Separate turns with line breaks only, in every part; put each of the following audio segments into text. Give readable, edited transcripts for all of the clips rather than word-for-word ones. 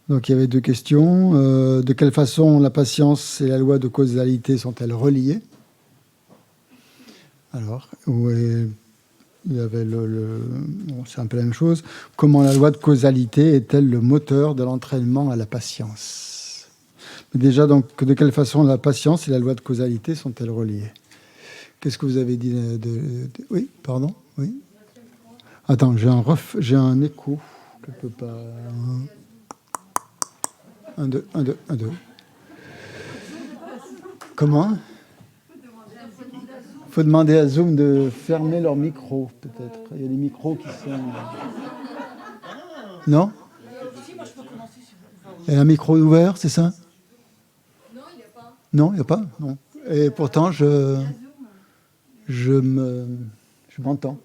Donc il y avait deux questions. De quelle façon la patience et la loi de causalité sont-elles reliées? Alors, il y avait bon, c'est un peu la même chose. Comment la loi de causalité est-elle le moteur de l'entraînement à la patience? Mais déjà, donc, de quelle façon la patience et la loi de causalité sont-elles reliées? Qu'est-ce que vous avez dit Oui, pardon. Oui. Attends, j'ai un écho quelque part. 1, 2, 1, 2, 1, 2. Comment? Il faut demander à Zoom de fermer leur micro, peut-être. Il y a des micros qui sont... Non? Il y a un micro ouvert, c'est ça? Non, il n'y a pas. Non, il n'y a pas? Non. Et pourtant, je m'entends.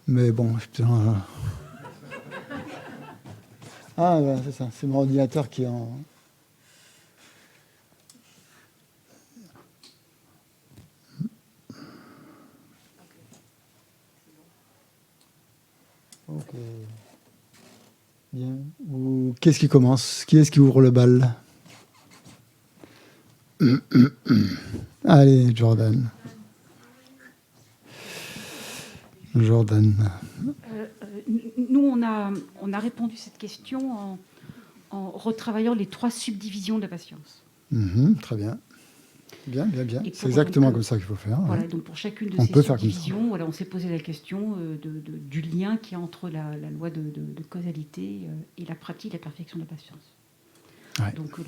Mais bon, putain... Ah, ouais, c'est ça. C'est mon ordinateur qui est en... Ok. Bien. Qu'est-ce qui commence? Qui est-ce qui ouvre le bal? Allez, Jordan.
Nous, on a répondu à cette question en retravaillant les 3 subdivisions de la patience.
Très bien. Bien. C'est exactement comme ça qu'il faut faire.
Voilà,
ouais.
donc pour chacune de ces subdivisions, voilà, on s'est posé la question du lien qu'il y a entre la loi de causalité et la pratique, la perfection de la patience. Ouais. Donc,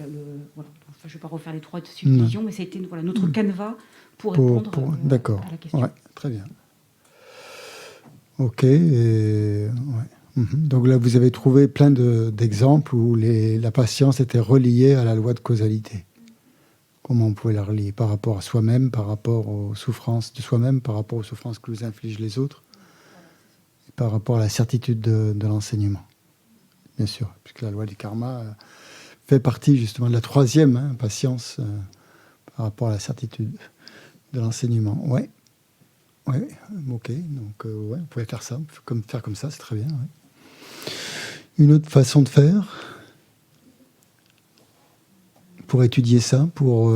voilà, je ne vais pas refaire les 3 subdivisions, mais ça a été notre canevas pour répondre à la question.
Ouais, très bien. Ok. Ouais. Donc là, vous avez trouvé plein d'exemples où la patience était reliée à la loi de causalité. Comment on pouvait la relier par rapport à soi-même, par rapport aux souffrances de soi-même, par rapport aux souffrances que nous infligent les autres, et par rapport à la certitude de l'enseignement. Bien sûr, puisque la loi du karma fait partie justement de la 3e patience par rapport à la certitude de l'enseignement. Ouais, ok. Donc, vous pouvez faire ça, faire comme ça, c'est très bien. Ouais. Une autre façon de faire pour étudier ça, pour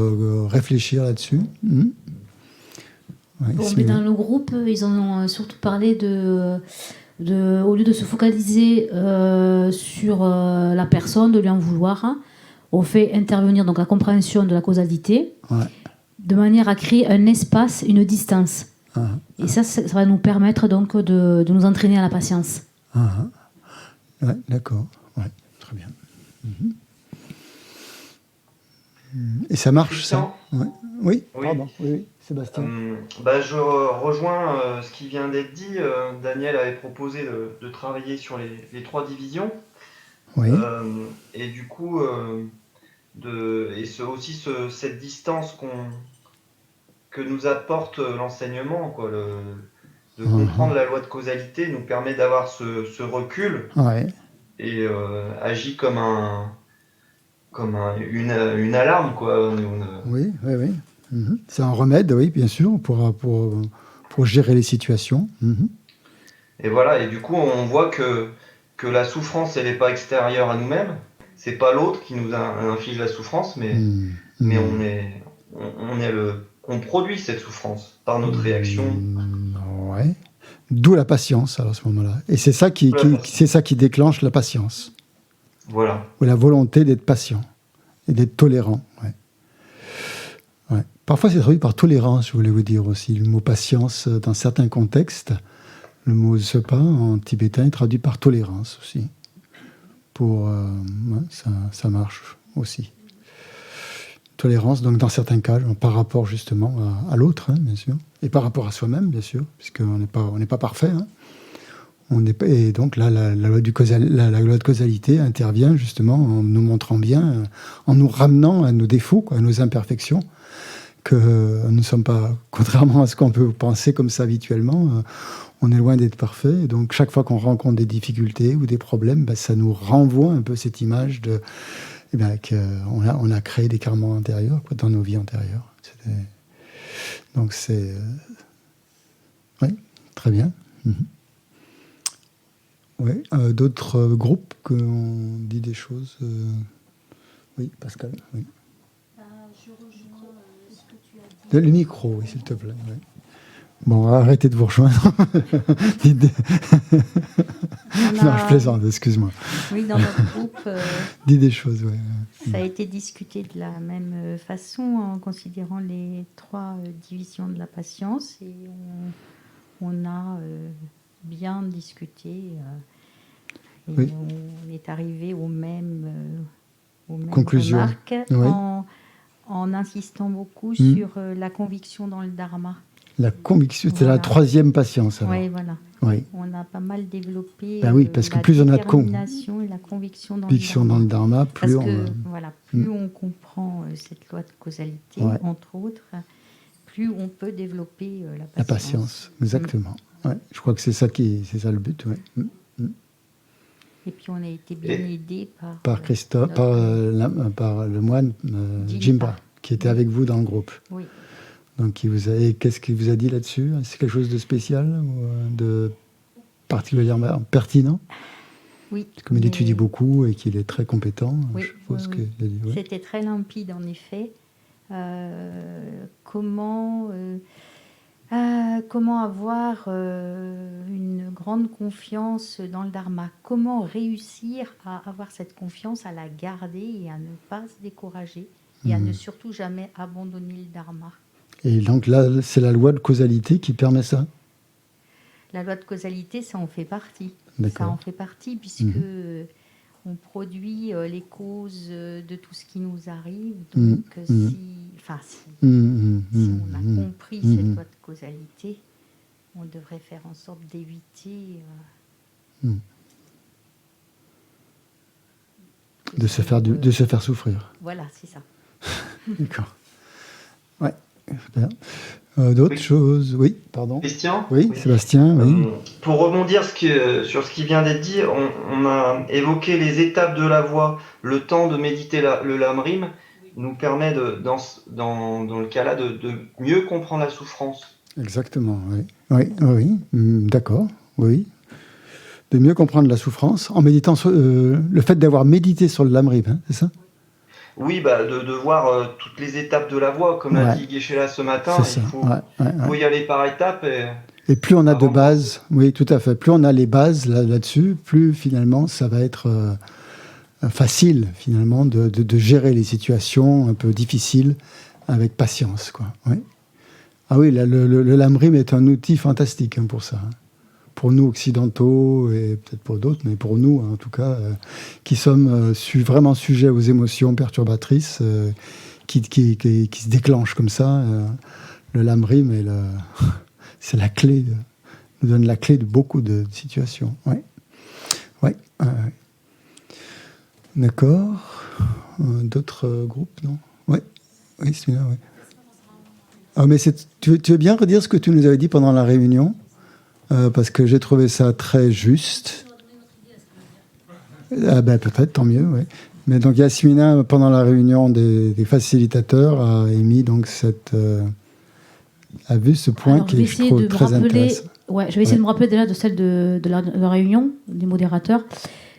réfléchir là-dessus.
Ouais, mais dans le groupe, ils ont surtout parlé au lieu de se focaliser sur la personne, de lui en vouloir, on fait intervenir donc la compréhension de la causalité de manière à créer un espace, une distance. Et ça va nous permettre donc de nous entraîner à la patience.
Ouais, d'accord. Ouais, très bien. Et ça marche, ça? Oui, pardon. Oui, Sébastien.
Je rejoins ce qui vient d'être dit. Daniel avait proposé de travailler sur les 3 divisions.
Oui.
Et du coup, cette distance que nous apporte l'enseignement, quoi, de comprendre la loi de causalité, nous permet d'avoir ce recul et agit comme une alarme, quoi.
Oui. C'est un remède, oui, bien sûr, pour gérer les situations.
Et voilà, et du coup, on voit que la souffrance, elle n'est pas extérieure à nous-mêmes. C'est pas l'autre qui nous inflige la souffrance, mais on produit cette souffrance par notre réaction.
Ouais. D'où la patience, alors, à ce moment-là. Et c'est ça qui déclenche la patience.
Voilà.
Ou la volonté d'être patient et d'être tolérant. Ouais. Parfois, c'est traduit par tolérance, je voulais vous dire aussi. Le mot patience, dans certains contextes, le mot sepa en tibétain est traduit par tolérance aussi. Ça marche aussi. Tolérance, donc dans certains cas, par rapport justement à l'autre, bien sûr, et par rapport à soi-même, bien sûr, puisqu'on n'est pas parfait. Et donc là, la loi de causalité intervient justement en nous montrant bien, en nous ramenant à nos défauts, à nos imperfections, que nous ne sommes pas, contrairement à ce qu'on peut penser comme ça habituellement, on est loin d'être parfait. Et donc chaque fois qu'on rencontre des difficultés ou des problèmes, ça nous renvoie un peu cette image de qu'on a créé des karmas antérieurs dans nos vies antérieures. Donc c'est... Oui, très bien. Ouais. D'autres groupes qui ont dit des choses Oui, Pascal. Oui.
Je rejoins ce que tu as dit.
Le micro, oui, s'il te plaît. Ouais. Bon, arrêtez de vous rejoindre. Non, je plaisante, excuse-moi.
Oui, dans notre groupe,
dis des choses, oui.
Ça a été discuté de la même façon en considérant les 3 divisions de la patience et on a bien discuté et
oui.
on est arrivé aux mêmes
conclusions
remarques
oui.
en insistant beaucoup sur la conviction dans le dharma.
La conviction, c'est la 3e patience. Alors.
Oui, voilà.
Oui.
On a pas mal développé
oui, parce que plus on a de
détermination et la conviction
dans le dharma, plus
plus on comprend cette loi de causalité, entre autres, plus on peut développer la patience.
La patience, exactement. Ouais, je crois que c'est ça le but. Ouais.
Et puis on a été bien aidé
par Christophe, par le moine Jimpa, qui était avec vous dans le groupe.
Oui.
Donc, qu'est-ce qu'il vous a dit là-dessus ? C'est quelque chose de spécial ou de particulièrement pertinent ?
Oui.
Comme il étudie beaucoup et qu'il est très compétent,
oui,
je suppose qu'il a dit. Oui.
C'était très limpide, en effet. Comment avoir une grande confiance dans le dharma ? Comment réussir à avoir cette confiance, à la garder et à ne pas se décourager et à ne surtout jamais abandonner le dharma ? Et
donc là, c'est la loi de causalité qui permet ça ?
La loi de causalité, ça en fait partie.
D'accord.
Ça en fait partie puisque on produit les causes de tout ce qui nous arrive. Donc si on a compris cette loi de causalité, on devrait faire en sorte d'éviter...
de se faire souffrir.
Voilà, c'est ça.
D'accord. Ouais. D'autres choses ? Oui, pardon.
Christian ?
Oui, Sébastien, oui.
Pour rebondir sur ce qui vient d'être dit, on a évoqué les étapes de la voie. Le temps de méditer le lamrim nous permet, dans le cas-là, de mieux comprendre la souffrance.
Exactement, oui. D'accord, oui. De mieux comprendre la souffrance en méditant sur le fait d'avoir médité sur le lamrim, c'est ça ?
Oui, de voir toutes les étapes de la voie, comme l'a dit Geshe-la ce matin. Il faut y aller par étapes.
Et plus on a de bases, oui, tout à fait. Plus on a les bases là-dessus, plus finalement ça va être facile finalement de gérer les situations un peu difficiles avec patience, quoi. Oui. Ah oui, le lamrim est un outil fantastique pour ça. Pour nous occidentaux et peut-être pour d'autres, mais pour nous en tout cas, qui sommes vraiment sujets aux émotions perturbatrices qui se déclenchent comme ça, le lamrim c'est la clé, nous donne la clé de beaucoup de situations. Ouais. D'accord. D'autres groupes, non ? Oui, c'est là, oui. Ah, mais tu veux bien redire ce que tu nous avais dit pendant la réunion ? Parce que j'ai trouvé ça très juste. Peut-être, tant mieux, oui. Mais donc Yasmina, pendant la réunion des facilitateurs, a émis donc a vu ce point qui je trouve très intéressant.
Ouais, je vais essayer de me rappeler déjà de celle de la réunion des modérateurs.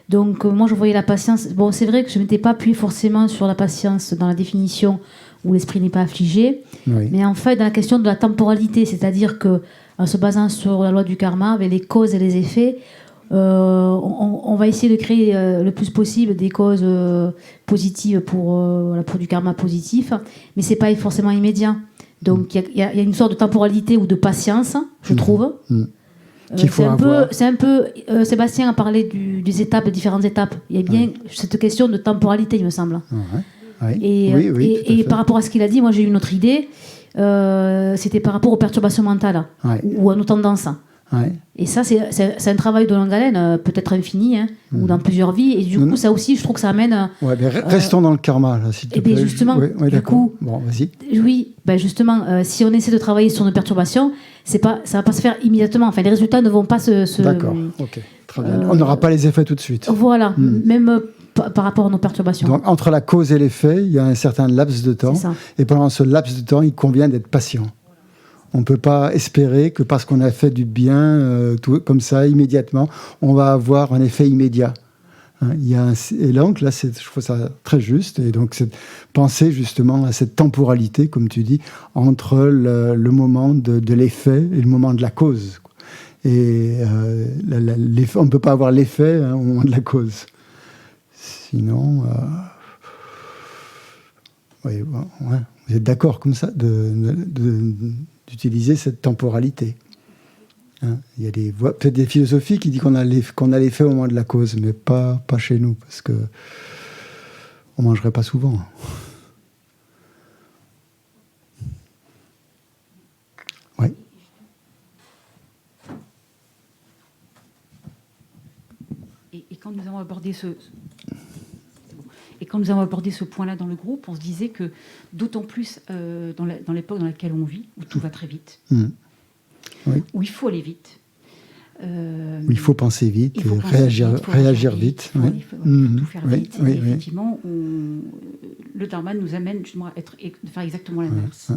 Donc moi je voyais la patience. Bon, c'est vrai que je ne m'étais pas appuyée forcément sur la patience dans la définition où l'esprit n'est pas affligé, mais en fait dans la question de la temporalité, c'est-à-dire que en se basant sur la loi du karma, avec les causes et les effets, on va essayer de créer le plus possible des causes positives pour du karma positif, mais c'est pas forcément immédiat. Donc il y a une sorte de temporalité ou de patience, je trouve. C'est un peu Sébastien a parlé des étapes, des différentes étapes. Il y a bien cette question de temporalité, il me semble. Et par rapport à ce qu'il a dit, moi j'ai eu une autre idée. C'était par rapport aux perturbations mentales ou à nos tendances. Et ça, c'est un travail de longue haleine, peut-être infini, ou dans plusieurs vies. Et du coup, ça aussi, je trouve que ça amène...
restons dans le karma, là, s'il te plaît.
Justement,
du coup... Bon, vas-y.
Oui, justement, si on essaie de travailler sur nos perturbations, ça va pas se faire immédiatement. Enfin, les résultats ne vont pas se...
D'accord, ok. Très bien. On n'aura pas les effets tout de suite.
Voilà, même... par rapport à nos perturbations.
Donc, entre la cause et l'effet, il y a un certain laps de temps. Et pendant ce laps de temps, il convient d'être patient. On ne peut pas espérer que parce qu'on a fait du bien, tout, comme ça, immédiatement, on va avoir un effet immédiat. Hein, et donc, là, je trouve ça très juste. Et donc, c'est penser justement à cette temporalité, comme tu dis, entre le moment de l'effet et le moment de la cause. Et on ne peut pas avoir l'effet au moment de la cause. Sinon... Oui, ouais. Vous êtes d'accord comme ça d'utiliser cette temporalité. Hein, il y a peut-être des philosophies qui disent qu'on a l'effet au moment de la cause, mais pas chez nous, parce qu'on ne mangerait pas souvent. Oui.
Et quand nous avons abordé quand nous avons abordé ce point-là dans le groupe, on se disait que, d'autant plus dans l'époque dans laquelle on vit, où tout va très vite,
oui.
où il faut aller vite.
Où il faut penser vite, réagir vite.
Il faut tout faire vite. Et effectivement, le dharma nous amène justement de faire exactement l'inverse.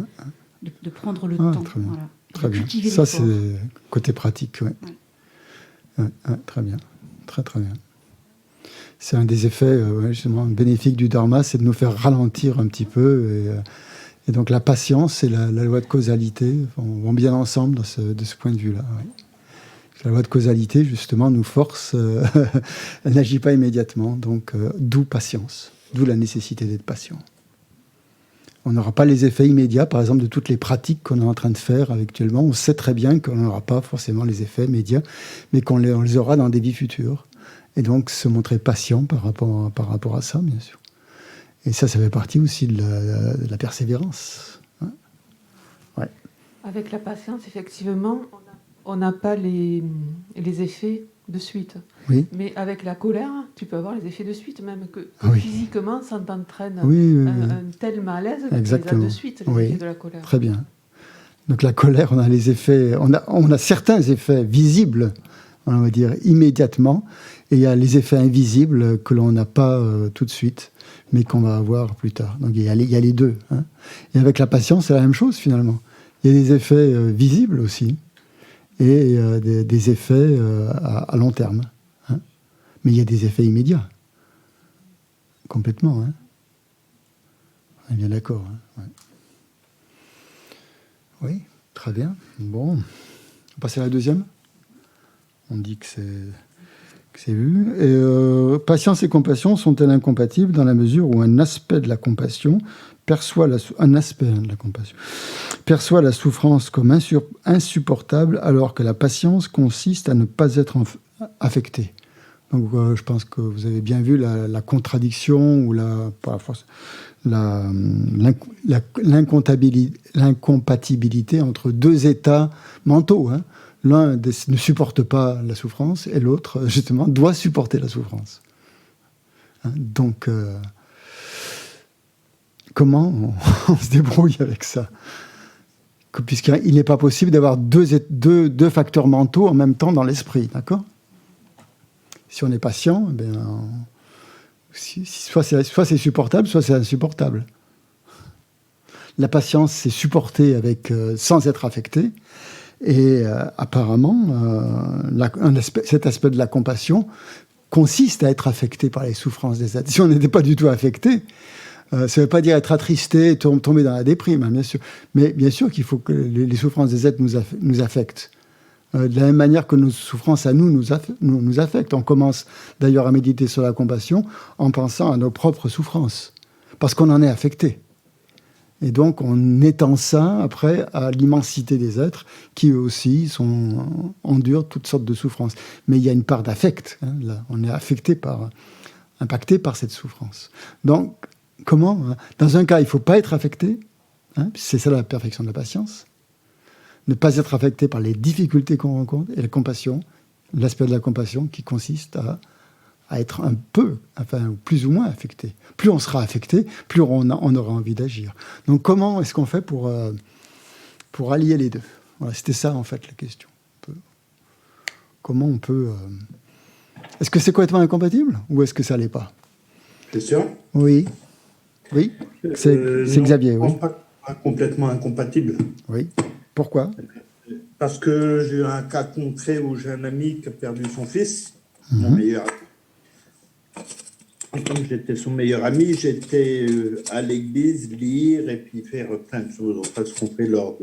De prendre le temps.
Très bien.
Voilà,
très bien.
Cultiver
ça,
l'effort.
C'est côté pratique. Très bien. Très, très bien. C'est un des effets justement bénéfiques du dharma, c'est de nous faire ralentir un petit peu. Et donc la patience et la loi de causalité vont bien ensemble de ce point de vue-là. Oui. La loi de causalité, justement, nous force, elle n'agit pas immédiatement, donc d'où patience, d'où la nécessité d'être patient. On n'aura pas les effets immédiats, par exemple, de toutes les pratiques qu'on est en train de faire actuellement. On sait très bien qu'on n'aura pas forcément les effets immédiats, mais qu'on les aura dans des vies futures. Et donc, se montrer patient par rapport à ça, bien sûr. Et ça fait partie aussi de la persévérance. Hein. Ouais.
Avec la patience, effectivement, on n'a pas les effets de suite.
Oui.
Mais avec la colère, tu peux avoir les effets de suite, même que physiquement, ça t'entraîne un tel malaise que tu les as de suite, les effets de la colère.
Très bien. Donc la colère, on a les effets, on a certains effets visibles, on va dire immédiatement, et il y a les effets invisibles que l'on n'a pas tout de suite, mais qu'on va avoir plus tard. Donc il y a les deux. Hein. Et avec la patience, c'est la même chose finalement. Il y a des effets visibles aussi, et des effets à long terme. Hein. Mais il y a des effets immédiats. Complètement. Hein. On est bien d'accord. Hein. Ouais. Oui, très bien. Bon. On va passer à la deuxième. On dit que c'est vu. Et, patience et compassion sont-elles incompatibles dans la mesure où un aspect de la compassion perçoit la souffrance comme insupportable, alors que la patience consiste à ne pas être affecté. Donc, je pense que vous avez bien vu la contradiction ou l'incompatibilité entre deux états mentaux. Hein. L'un ne supporte pas la souffrance et l'autre, justement, doit supporter la souffrance. Hein, donc, comment on se débrouille avec ça ? Puisqu'il n'est pas possible d'avoir deux facteurs mentaux en même temps dans l'esprit, d'accord ? Si on est patient, eh bien, soit c'est supportable, soit c'est insupportable. La patience, c'est supporter sans être affecté. Et apparemment, cet aspect de la compassion consiste à être affecté par les souffrances des êtres. Si on n'était pas du tout affecté, ça ne veut pas dire être attristé, tomber dans la déprime, hein, bien sûr. Mais bien sûr qu'il faut que les souffrances des êtres nous affectent. De la même manière que nos souffrances à nous affectent. On commence d'ailleurs à méditer sur la compassion en pensant à nos propres souffrances, parce qu'on en est affecté. Et donc, on étend ça, après, à l'immensité des êtres, qui eux aussi endurent toutes sortes de souffrances. Mais il y a une part d'affect. Hein, là. On est impacté par cette souffrance. Donc, comment ? Dans un cas, il ne faut pas être affecté. Hein, c'est ça la perfection de la patience. Ne pas être affecté par les difficultés qu'on rencontre. Et la compassion, l'aspect de la compassion qui consiste à être un peu, enfin plus ou moins affecté. Plus on sera affecté, plus on aura envie d'agir. Donc comment est-ce qu'on fait pour allier les deux ? Voilà, c'était ça en fait la question. Comment on peut... Est-ce que c'est complètement incompatible ou est-ce que ça l'est pas ?
C'est sûr ?
Oui. Oui, c'est Xavier, oui.
Pas complètement incompatible.
Oui. Pourquoi?
Parce que j'ai eu un cas concret où j'ai un ami qui a perdu son fils, mon meilleur ami. Et comme j'étais son meilleur ami, j'étais à l'église lire et puis faire plein de choses, enfin ce qu'on fait lors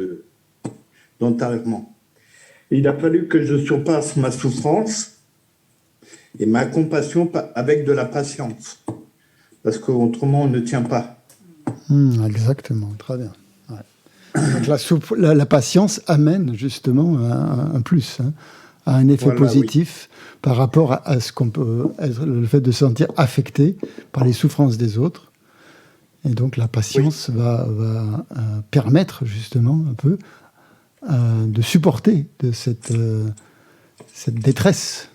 d'enterrement. Il a fallu que je surpasse ma souffrance et ma compassion avec de la patience. Parce qu'autrement, on ne tient pas.
Exactement, très bien. Ouais. Donc la patience amène justement un plus, hein, à un effet positif par rapport à ce qu'on peut être, le fait de se sentir affecté par les souffrances des autres. Et donc la patience va permettre justement un peu de supporter de cette détresse.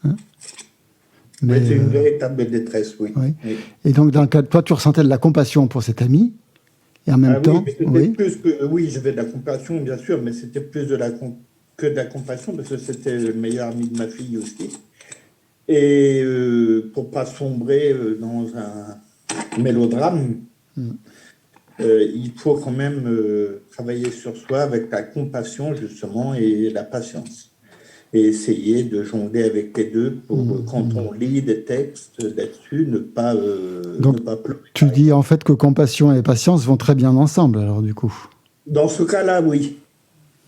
Hein.
Mais c'est une véritable détresse, oui.
Et donc, dans le cas de toi, tu ressentais de la compassion pour cet ami, et en même temps...
Oui, j'avais de la compassion, bien sûr, mais c'était plus que de la compassion, parce que c'était le meilleur ami de ma fille aussi. Et pour ne pas sombrer dans un mélodrame, il faut quand même travailler sur soi avec la compassion, justement, et la patience. Et essayer de jongler avec les deux pour, quand on lit des textes là-dessus, ne pas pleurer.
Tu dis en fait que compassion et patience vont très bien ensemble, alors du coup.
Dans ce cas-là, oui.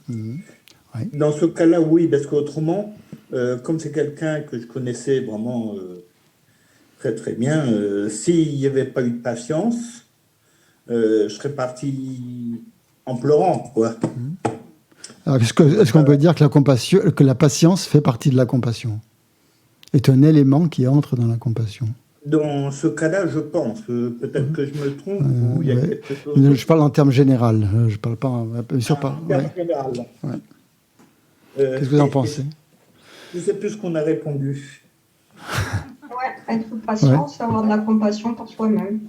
Dans ce cas-là, oui, parce qu'autrement, comme c'est quelqu'un que je connaissais vraiment très très bien, s'il n'y avait pas eu de patience, je serais parti en pleurant, quoi.
Alors, est-ce qu'on peut dire que la patience fait partie de la compassion? Est un élément qui entre dans la compassion?
Dans ce cas-là, je pense. Peut-être que je me trompe. Ou il y a quelque chose
je parle en termes général. Je parle pas... En
termes général.
Qu'est-ce que vous en pensez?
Je ne sais plus ce qu'on a répondu.
Être patient, c'est avoir de la compassion pour soi-même.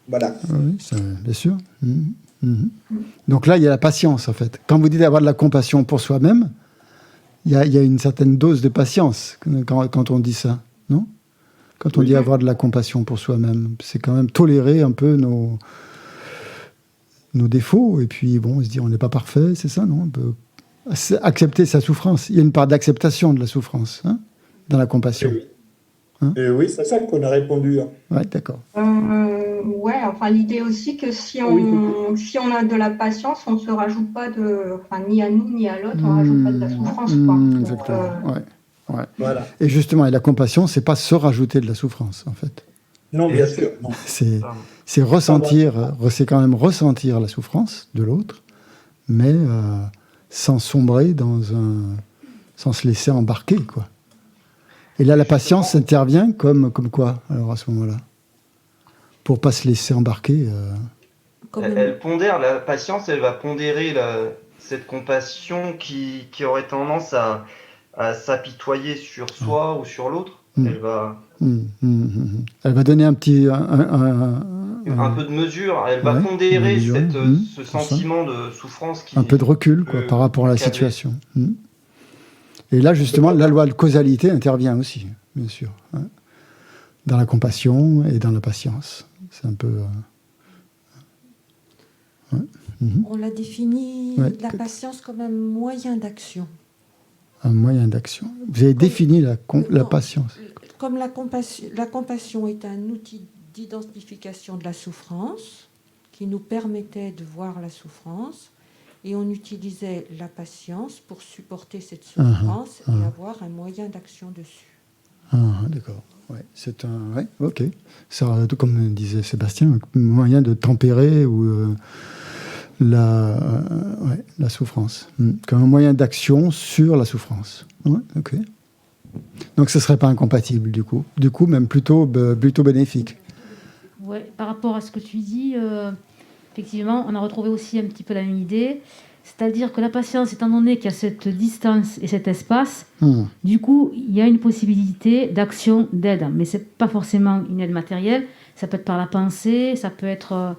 Voilà.
Oui, bien sûr. Donc là, il y a la patience, en fait. Quand vous dites avoir de la compassion pour soi-même, il y a une certaine dose de patience quand on dit ça, non? Quand on dit avoir de la compassion pour soi-même, c'est quand même tolérer un peu nos défauts, et puis bon, on se dit on n'est pas parfait, c'est ça, non? On peut accepter sa souffrance. Il y a une part d'acceptation de la souffrance, hein, dans la compassion.
Oui, c'est ça qu'on a répondu. Hein.
Oui, d'accord.
Enfin l'idée aussi que si on a de la patience, on ne se rajoute pas ni à nous ni à l'autre, on ne rajoute pas de la souffrance.
Exactement. Voilà. Et justement, et la compassion, c'est pas se rajouter de la souffrance, en fait.
Non, bien sûr. Non.
C'est ressentir, c'est quand même ressentir la souffrance de l'autre, mais sans sombrer sans se laisser embarquer, quoi. Et là, la patience intervient comme quoi, alors à ce moment-là, pour pas se laisser embarquer.
Elle pondère, la patience, elle va pondérer cette compassion qui aurait tendance à s'apitoyer sur soi ou sur l'autre. Elle va...
Elle va donner un petit...
un peu de mesure. Elle va pondérer ce sentiment de souffrance.
Un peu de recul par rapport à la situation. Et là, justement, la loi de causalité intervient aussi, bien sûr, hein, dans la compassion et dans la patience. C'est un peu...
On l'a défini, la patience comme un moyen d'action.
Un moyen d'action. Vous avez défini la patience.
Comme la compassion est un outil d'identification de la souffrance qui nous permettait de voir la souffrance, et on utilisait la patience pour supporter cette souffrance et avoir un moyen d'action dessus.
D'accord. Ouais, c'est un... Ouais, ok. Ça, comme disait Sébastien, un moyen de tempérer ou la souffrance. Comme un moyen d'action sur la souffrance. Ouais, ok. Donc ce ne serait pas incompatible, du coup. Du coup, même plutôt bénéfique.
Ouais, par rapport à ce que tu dis... Effectivement, on a retrouvé aussi un petit peu la même idée, c'est-à-dire que la patience, étant donné qu'il y a cette distance et cet espace, du coup, il y a une possibilité d'action, d'aide, mais ce n'est pas forcément une aide matérielle, ça peut être par la pensée, ça peut être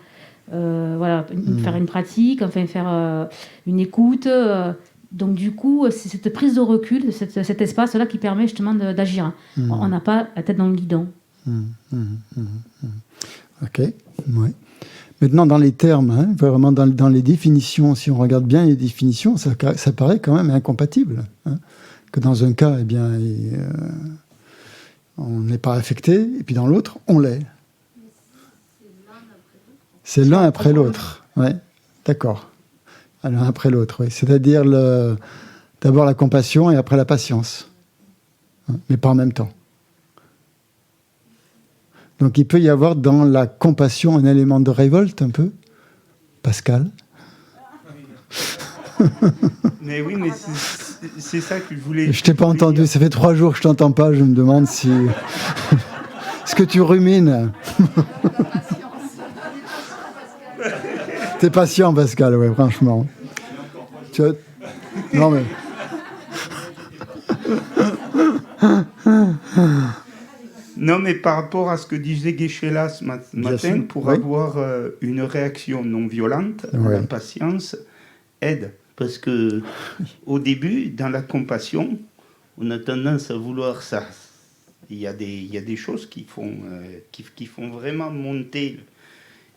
faire une pratique, enfin faire une écoute. Donc du coup, c'est cette prise de recul, cet espace-là qui permet justement d'agir. On n'a pas la tête dans le guidon.
Ok, ouais. Maintenant, dans les termes, hein, vraiment dans les définitions, si on regarde bien les définitions, ça paraît quand même incompatible. Hein, que dans un cas, eh bien, on n'est pas affecté, et puis dans l'autre, on l'est. C'est l'un après l'autre. Ouais, d'accord. L'un après l'autre, oui. C'est-à-dire d'abord la compassion et après la patience. Mais pas en même temps. Donc il peut y avoir dans la compassion un élément de révolte un peu, Pascal.
Mais oui, mais c'est ça que je voulais...
Je t'ai pas entendu, ça fait 3 jours que je t'entends pas, je me demande si... Est-ce que tu rumines? T'es patient, Pascal, ouais, franchement. Non mais...
Non, mais par rapport à ce que disait Guéchela ce matin, pour avoir une réaction non violente, la patience aide. Parce que au début, dans la compassion, on a tendance à vouloir ça. Il y a des choses qui font vraiment monter.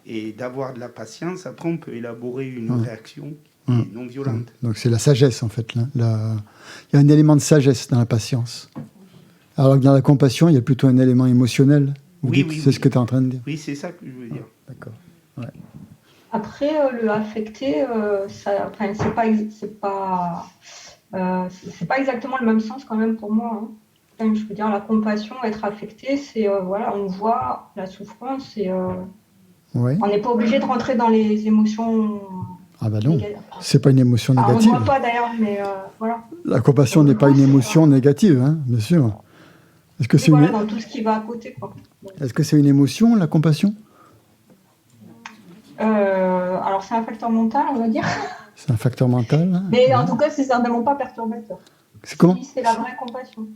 Et d'avoir de la patience, après, on peut élaborer une réaction qui est non violente.
Donc c'est la sagesse, en fait. Là. Il y a un élément de sagesse dans la patience. Alors que dans la compassion, il y a plutôt un élément émotionnel. C'est ce que tu es en train de dire.
Oui, c'est ça que je veux dire.
D'accord. Ouais.
Après, le affecté, c'est pas exactement le même sens quand même pour moi. Hein. Je veux dire, la compassion, être affecté, c'est on voit la souffrance et on n'est pas obligé de rentrer dans les émotions.
Ah bah non, c'est pas une émotion négative.
On ne voit pas d'ailleurs, mais voilà.
La compassion n'est pas une émotion négative, hein, bien sûr. Est-ce que c'est
dans tout ce qui va à côté, quoi.
Est-ce que c'est une émotion, la compassion?
Alors c'est un facteur mental, on va dire.
C'est un facteur mental. Hein.
Mais en tout cas, c'est certainement pas perturbateur.
C'est comment?
C'est la vraie compassion.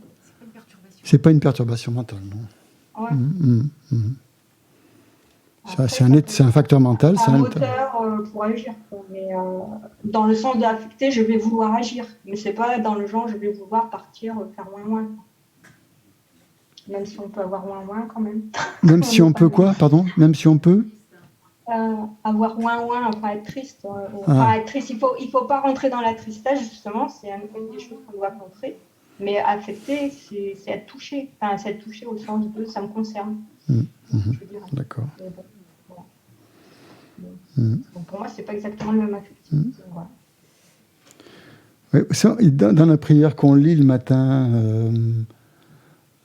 C'est pas une perturbation mentale, non.
Ouais.
Après, c'est un facteur mental.
C'est un moteur pour agir. Mais dans le sens d'affecter, je vais vouloir agir. Mais c'est pas dans le genre, je vais vouloir partir, faire moins. Même si on peut avoir moins quand même.
Même si on peut quoi, pardon? Même si on peut
avoir moins, enfin être triste. Être triste, il faut pas rentrer dans la tristesse, justement. C'est une des choses qu'on doit montrer. Mais affecter, c'est être touché. Enfin, c'est être touché au sens de ça me concerne.
D'accord.
Donc pour moi, c'est pas exactement le même affectif. Voilà.
Oui, dans la prière qu'on lit le matin,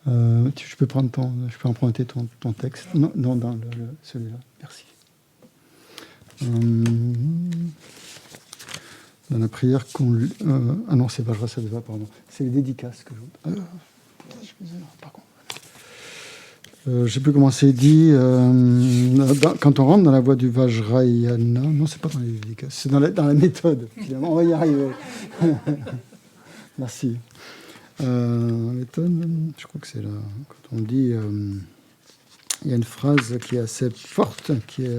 je peux emprunter ton texte. Non, dans celui-là. Merci. Dans la prière qu'on lit... ah non, c'est Vajra Sattva, pardon. C'est les dédicaces que je... Excusez-moi, par contre. Je ne sais plus comment c'est dit. Quand on rentre dans la voie du Vajrayana, non, c'est pas dans les dédicaces, c'est dans la méthode. Finalement, on va y arriver. Merci. La méthode, je crois que c'est là. Quand on dit, il y a une phrase qui est assez forte, qui est.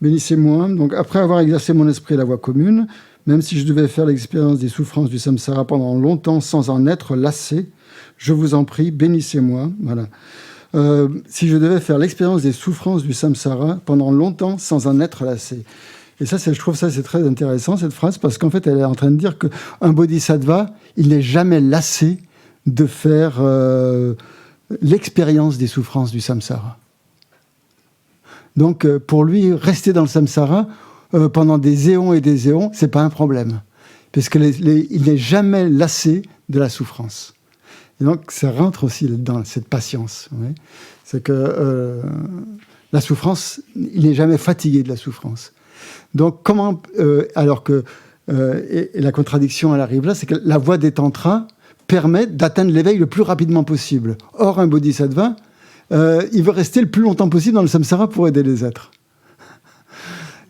Bénissez-moi. Donc, après avoir exercé mon esprit à la voie commune, même si je devais faire l'expérience des souffrances du samsara pendant longtemps sans en être lassé, je vous en prie, bénissez-moi. Voilà. Si je devais faire l'expérience des souffrances du samsara pendant longtemps sans en être lassé. Et ça, je trouve ça c'est très intéressant, cette phrase, parce qu'en fait, elle est en train de dire qu'un bodhisattva, il n'est jamais lassé de faire l'expérience des souffrances du samsara. Donc, pour lui, rester dans le samsara pendant des éons et des éons, c'est pas un problème, parce qu'il n'est jamais lassé de la souffrance. Et donc, ça rentre aussi dans cette patience. Oui. C'est que la souffrance, il n'est jamais fatigué de la souffrance. Donc, comment, alors que et la contradiction, elle arrive là, c'est que la voie des tantras permet d'atteindre l'éveil le plus rapidement possible. Or, un bodhisattva, il veut rester le plus longtemps possible dans le samsara pour aider les êtres.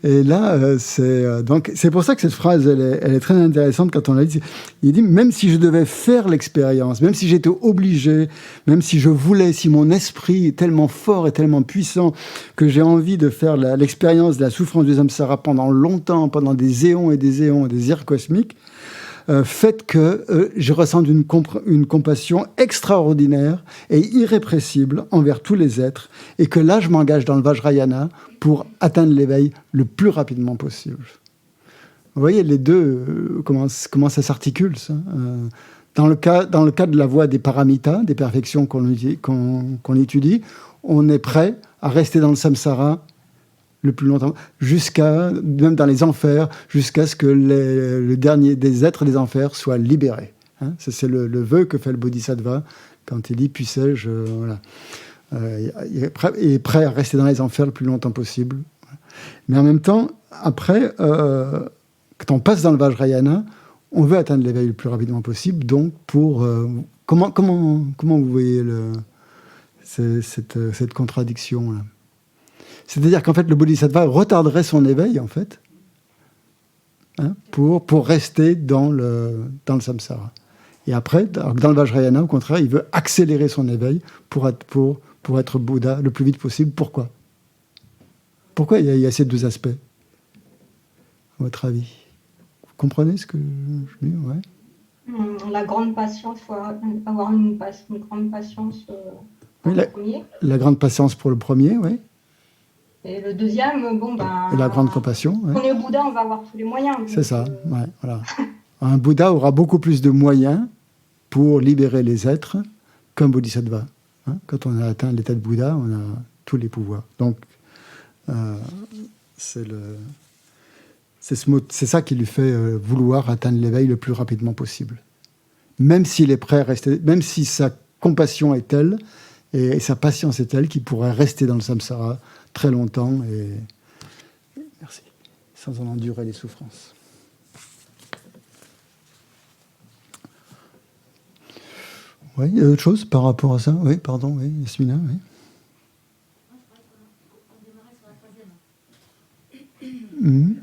Et là, c'est pour ça que cette phrase, elle est très intéressante quand on l'a dit. Il dit, même si je devais faire l'expérience, même si j'étais obligé, même si je voulais, si mon esprit est tellement fort et tellement puissant que j'ai envie de faire l'expérience de la souffrance du samsara pendant longtemps, pendant des éons et des éons et des ères cosmiques, fait que je ressens une compassion extraordinaire et irrépressible envers tous les êtres, et que là, je m'engage dans le Vajrayana pour atteindre l'éveil le plus rapidement possible. Vous voyez, les deux, comment ça s'articule, ça. Dans le cas de la voie des paramitas, des perfections qu'on étudie, on est prêt à rester dans le samsara le plus longtemps, même dans les enfers, jusqu'à ce que le dernier des êtres des enfers soit libéré. Hein, c'est le vœu que fait le bodhisattva quand il dit « puissais-je » voilà. Il est prêt à rester dans les enfers le plus longtemps possible. Mais en même temps, après, quand on passe dans le Vajrayana, on veut atteindre l'éveil le plus rapidement possible. Donc, comment vous voyez cette contradiction-là? C'est-à-dire qu'en fait, le bodhisattva retarderait son éveil, en fait, hein, pour rester dans le samsara. Et après, dans le Vajrayana, au contraire, il veut accélérer son éveil pour être Bouddha le plus vite possible. Pourquoi il y a ces deux aspects, à votre avis? Vous comprenez ce que je dis? Ouais.
La grande patience, il faut avoir une grande patience pour le premier. La
grande patience pour le premier, oui.
Et le deuxième,
et la grande compassion. Ouais.
Quand on est Bouddha, on va avoir tous les moyens.
C'est ça, ouais, voilà. Un Bouddha aura beaucoup plus de moyens pour libérer les êtres qu'un bodhisattva. Hein, quand on a atteint l'état de Bouddha, on a tous les pouvoirs. Donc, c'est ça qui lui fait vouloir atteindre l'éveil le plus rapidement possible. Même s'il est prêt à rester, même si sa compassion est telle et sa patience est telle qu'il pourrait rester dans le samsara très longtemps merci, sans en endurer les souffrances. Oui, il y a autre chose par rapport à ça? Oui, pardon, oui, Yasmina, oui.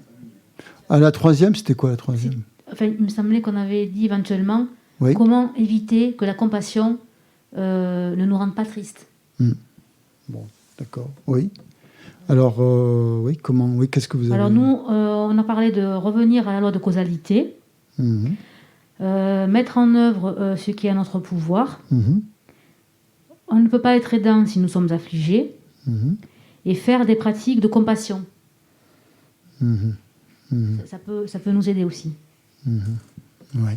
À la troisième, c'était quoi la troisième?
Enfin, il me semblait qu'on avait dit éventuellement comment éviter que la compassion ne nous rende pas tristes.
Bon, d'accord, oui. Alors, qu'est-ce que vous avez...
Alors nous, on a parlé de revenir à la loi de causalité, mettre en œuvre ce qui est à notre pouvoir. On ne peut pas être aidant si nous sommes affligés, et faire des pratiques de compassion. Ça peut nous aider aussi.
Oui.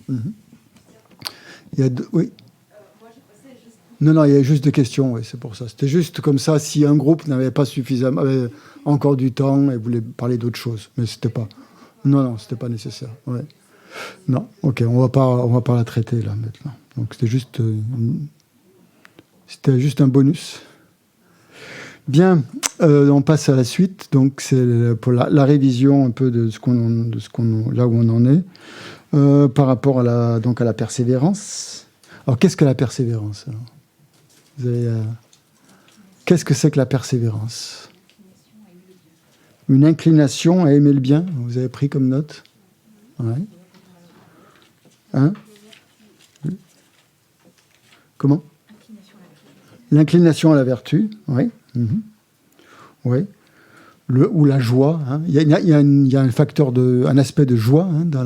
Il y a oui. Non, il y a juste des questions, oui, c'est pour ça. C'était juste comme ça, si un groupe n'avait pas suffisamment, avait encore du temps et voulait parler d'autre chose. Mais c'était pas... Non, c'était pas nécessaire. Ouais. Non, ok, on va pas la traiter, là, maintenant. Donc, c'était juste un bonus. Bien, on passe à la suite. Donc, c'est pour la révision un peu de là où on en est, par rapport à la persévérance. Alors, qu'est-ce que la persévérance, alors? Qu'est-ce que c'est que la persévérance? Une inclination à aimer le bien. Vous avez pris comme note? Ouais. Hein? Comment? L'inclination à la vertu. Oui. Oui. Ou la joie. Hein. Il y a un aspect de joie, hein, dans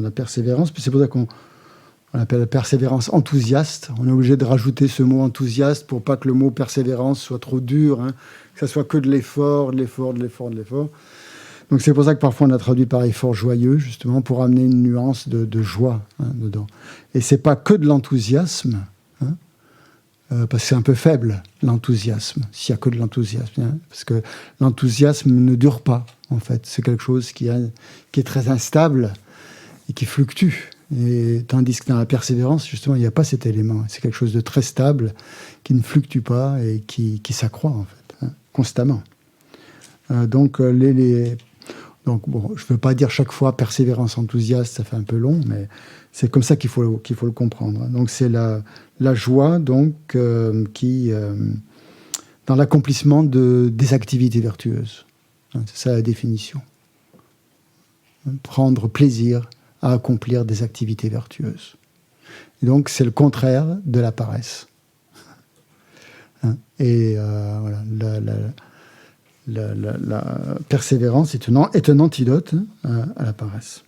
la persévérance. C'est pour ça qu'on appelle la persévérance enthousiaste. On est obligé de rajouter ce mot enthousiaste pour pas que le mot persévérance soit trop dur, hein, que ça soit que de l'effort. Donc c'est pour ça que parfois on a traduit par effort joyeux, justement, pour amener une nuance de joie, hein, dedans. Et c'est pas que de l'enthousiasme, hein, parce que c'est un peu faible, l'enthousiasme, s'il y a que de l'enthousiasme, hein, parce que l'enthousiasme ne dure pas, en fait. C'est quelque chose qui est très instable et qui fluctue. Et tandis que dans la persévérance, justement, il n'y a pas cet élément. C'est quelque chose de très stable, qui ne fluctue pas et qui s'accroît, en fait, hein, constamment. Donc, bon, je ne veux pas dire chaque fois persévérance enthousiaste, ça fait un peu long, mais c'est comme ça qu'il faut le comprendre. Donc, c'est la joie, donc, qui, dans l'accomplissement des activités vertueuses. C'est ça la définition. Prendre plaisir à accomplir des activités vertueuses. Et donc, c'est le contraire de la paresse. Et voilà, la persévérance est un antidote, à la paresse.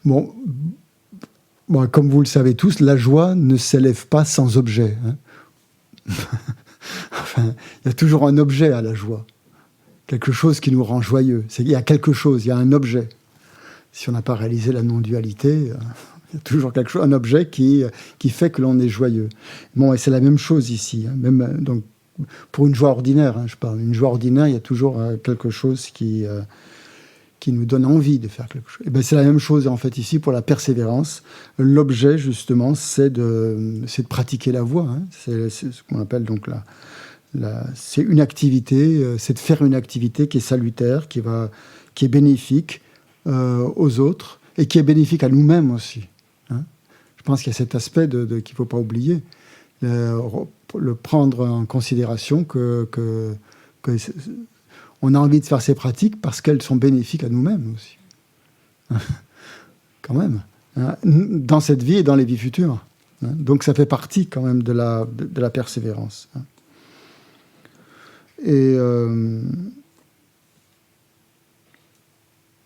Bon, comme vous le savez tous, la joie ne s'élève pas sans objet. Hein. Enfin, il y a toujours un objet à la joie. Quelque chose qui nous rend joyeux. Il y a quelque chose, il y a un objet. Si on n'a pas réalisé la non-dualité, il y a toujours un objet qui fait que l'on est joyeux. Bon, et c'est la même chose ici. Hein. Même, donc, pour une joie ordinaire, hein, je parle. Une joie ordinaire, il y a toujours quelque chose qui nous donne envie de faire quelque chose. Et bien, c'est la même chose en fait ici pour la persévérance. L'objet, justement, c'est de pratiquer la voie. Hein. C'est ce qu'on appelle donc c'est une activité, c'est de faire une activité qui est salutaire, qui est bénéfique aux autres et qui est bénéfique à nous-mêmes aussi. Hein. Je pense qu'il y a cet aspect qu'il ne faut pas oublier. Le prendre en considération que on a envie de faire ces pratiques parce qu'elles sont bénéfiques à nous-mêmes aussi. Quand même. Hein, dans cette vie et dans les vies futures. Hein. Donc ça fait partie quand même de la persévérance. Hein. Et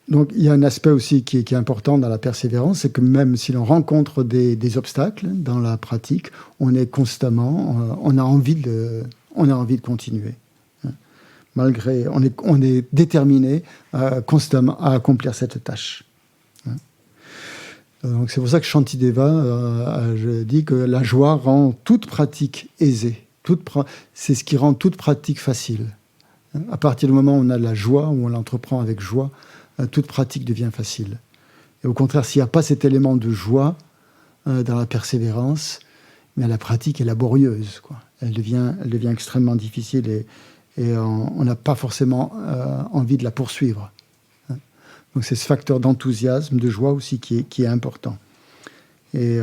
donc il y a un aspect aussi qui est important dans la persévérance, c'est que même si l'on rencontre des obstacles dans la pratique, on est constamment, on a envie de continuer. Malgré, on est déterminé constamment à accomplir cette tâche. Donc c'est pour ça que Shantideva je dis que la joie rend toute pratique aisée. C'est ce qui rend toute pratique facile. À partir du moment où on a de la joie, où on l'entreprend avec joie, toute pratique devient facile. Et au contraire, s'il n'y a pas cet élément de joie dans la persévérance, mais la pratique est laborieuse, quoi. Elle devient extrêmement difficile et on n'a pas forcément envie de la poursuivre. Donc c'est ce facteur d'enthousiasme, de joie aussi qui est important. Et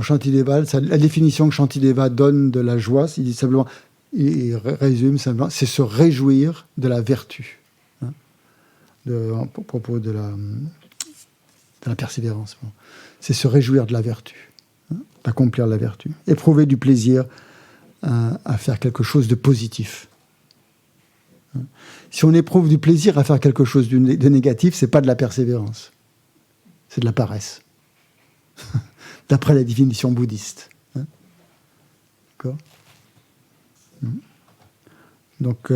Shantideva, la définition que Shantideva donne de la joie, il résume simplement, c'est se réjouir de la vertu. À propos de la persévérance. C'est se réjouir de la vertu, d'accomplir la vertu. Éprouver du plaisir à faire quelque chose de positif. Si on éprouve du plaisir à faire quelque chose de négatif, c'est pas de la persévérance. C'est de la paresse. D'après la définition bouddhiste. D'accord ? Donc,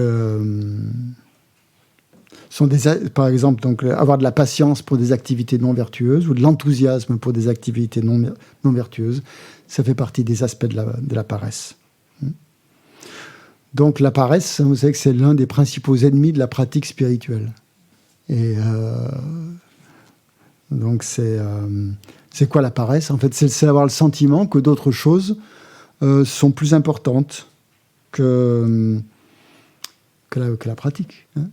par exemple, donc, avoir de la patience pour des activités non vertueuses ou de l'enthousiasme pour des activités non vertueuses, ça fait partie des aspects de la paresse. Donc la paresse, vous savez que c'est l'un des principaux ennemis de la pratique spirituelle. Et donc c'est quoi la paresse ? En fait, c'est avoir le sentiment que d'autres choses sont plus importantes que la pratique. Hein,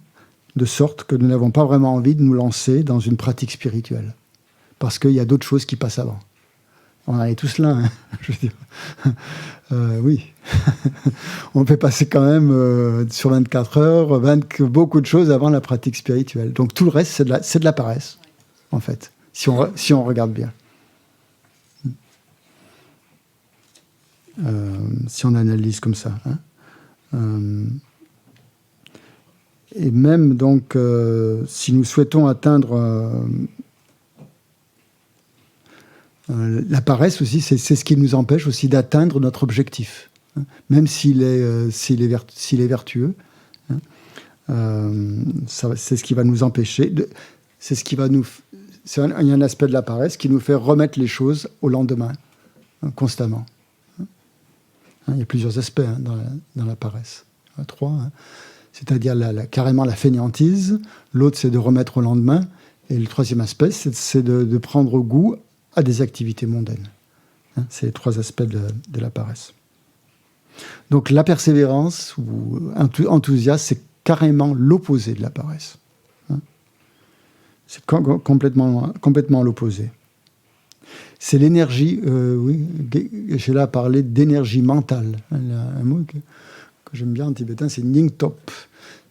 de sorte que nous n'avons pas vraiment envie de nous lancer dans une pratique spirituelle. Parce qu'il y a d'autres choses qui passent avant. On en est tous là, hein, je veux dire. Oui. On peut passer quand même sur 24 heures, beaucoup de choses avant la pratique spirituelle. Donc tout le reste, c'est de la paresse, en fait, si on regarde bien. Si on analyse comme ça. Hein. Et même, donc, si nous souhaitons atteindre la paresse aussi, c'est ce qui nous empêche aussi d'atteindre notre objectif. Hein. Même s'il est vertueux, hein, c'est ce qui va nous empêcher. Il y a un aspect de la paresse qui nous fait remettre les choses au lendemain, hein, constamment. Hein. Il y a plusieurs aspects hein, dans la paresse. Il y en a 3. Hein. C'est-à-dire carrément la fainéantise. L'autre, c'est de remettre au lendemain. Et le troisième aspect, c'est de prendre goût à des activités mondaines. Hein, c'est les 3 aspects de la paresse. Donc la persévérance ou enthousiasme, c'est carrément l'opposé de la paresse. Hein. C'est complètement l'opposé. C'est l'énergie, oui, j'ai là parlé d'énergie mentale. Un mot que j'aime bien en tibétain, c'est Nyingtop.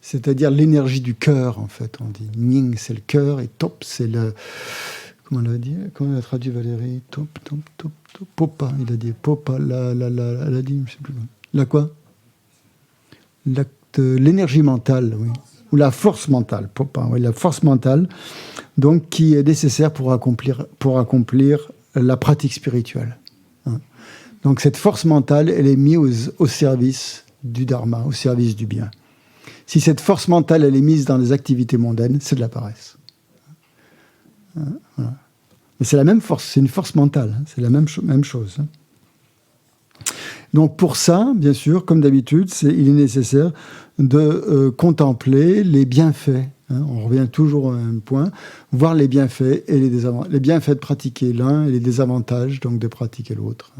C'est-à-dire l'énergie du cœur, en fait. On dit Nying, c'est le cœur, et Top, c'est le... Comment on l'a dit ? Comment on a traduit Valérie ? Top. Popa, il a dit. Popa, elle a dit, je ne sais plus. La quoi ? L'énergie mentale, oui. ou la force mentale, la force mentale, donc qui est nécessaire pour accomplir la pratique spirituelle. Donc cette force mentale, elle est mise au service du dharma, au service du bien. Si cette force mentale, elle est mise dans les activités mondaines, c'est de la paresse. Voilà. Mais c'est la même force, c'est une force mentale, c'est la même chose. Donc pour ça, bien sûr, comme d'habitude, il est nécessaire de contempler les bienfaits. On revient toujours au même point, voir les bienfaits et les bienfaits de pratiquer l'un et les désavantages donc de pratiquer l'autre,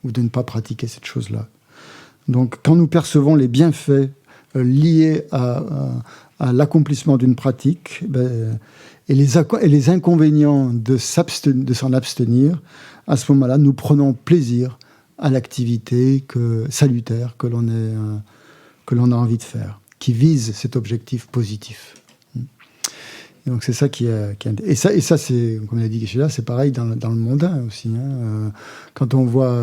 ou de ne pas pratiquer cette chose-là. Donc quand nous percevons les bienfaits liés à l'accomplissement d'une pratique, et les inconvénients de s'en abstenir, à ce moment-là, nous prenons plaisir à l'activité salutaire que l'on a envie de faire, qui vise cet objectif positif. Et donc c'est ça qui est et ça c'est, comme l'a dit Geshe-la, c'est pareil dans le mondain aussi. Quand on voit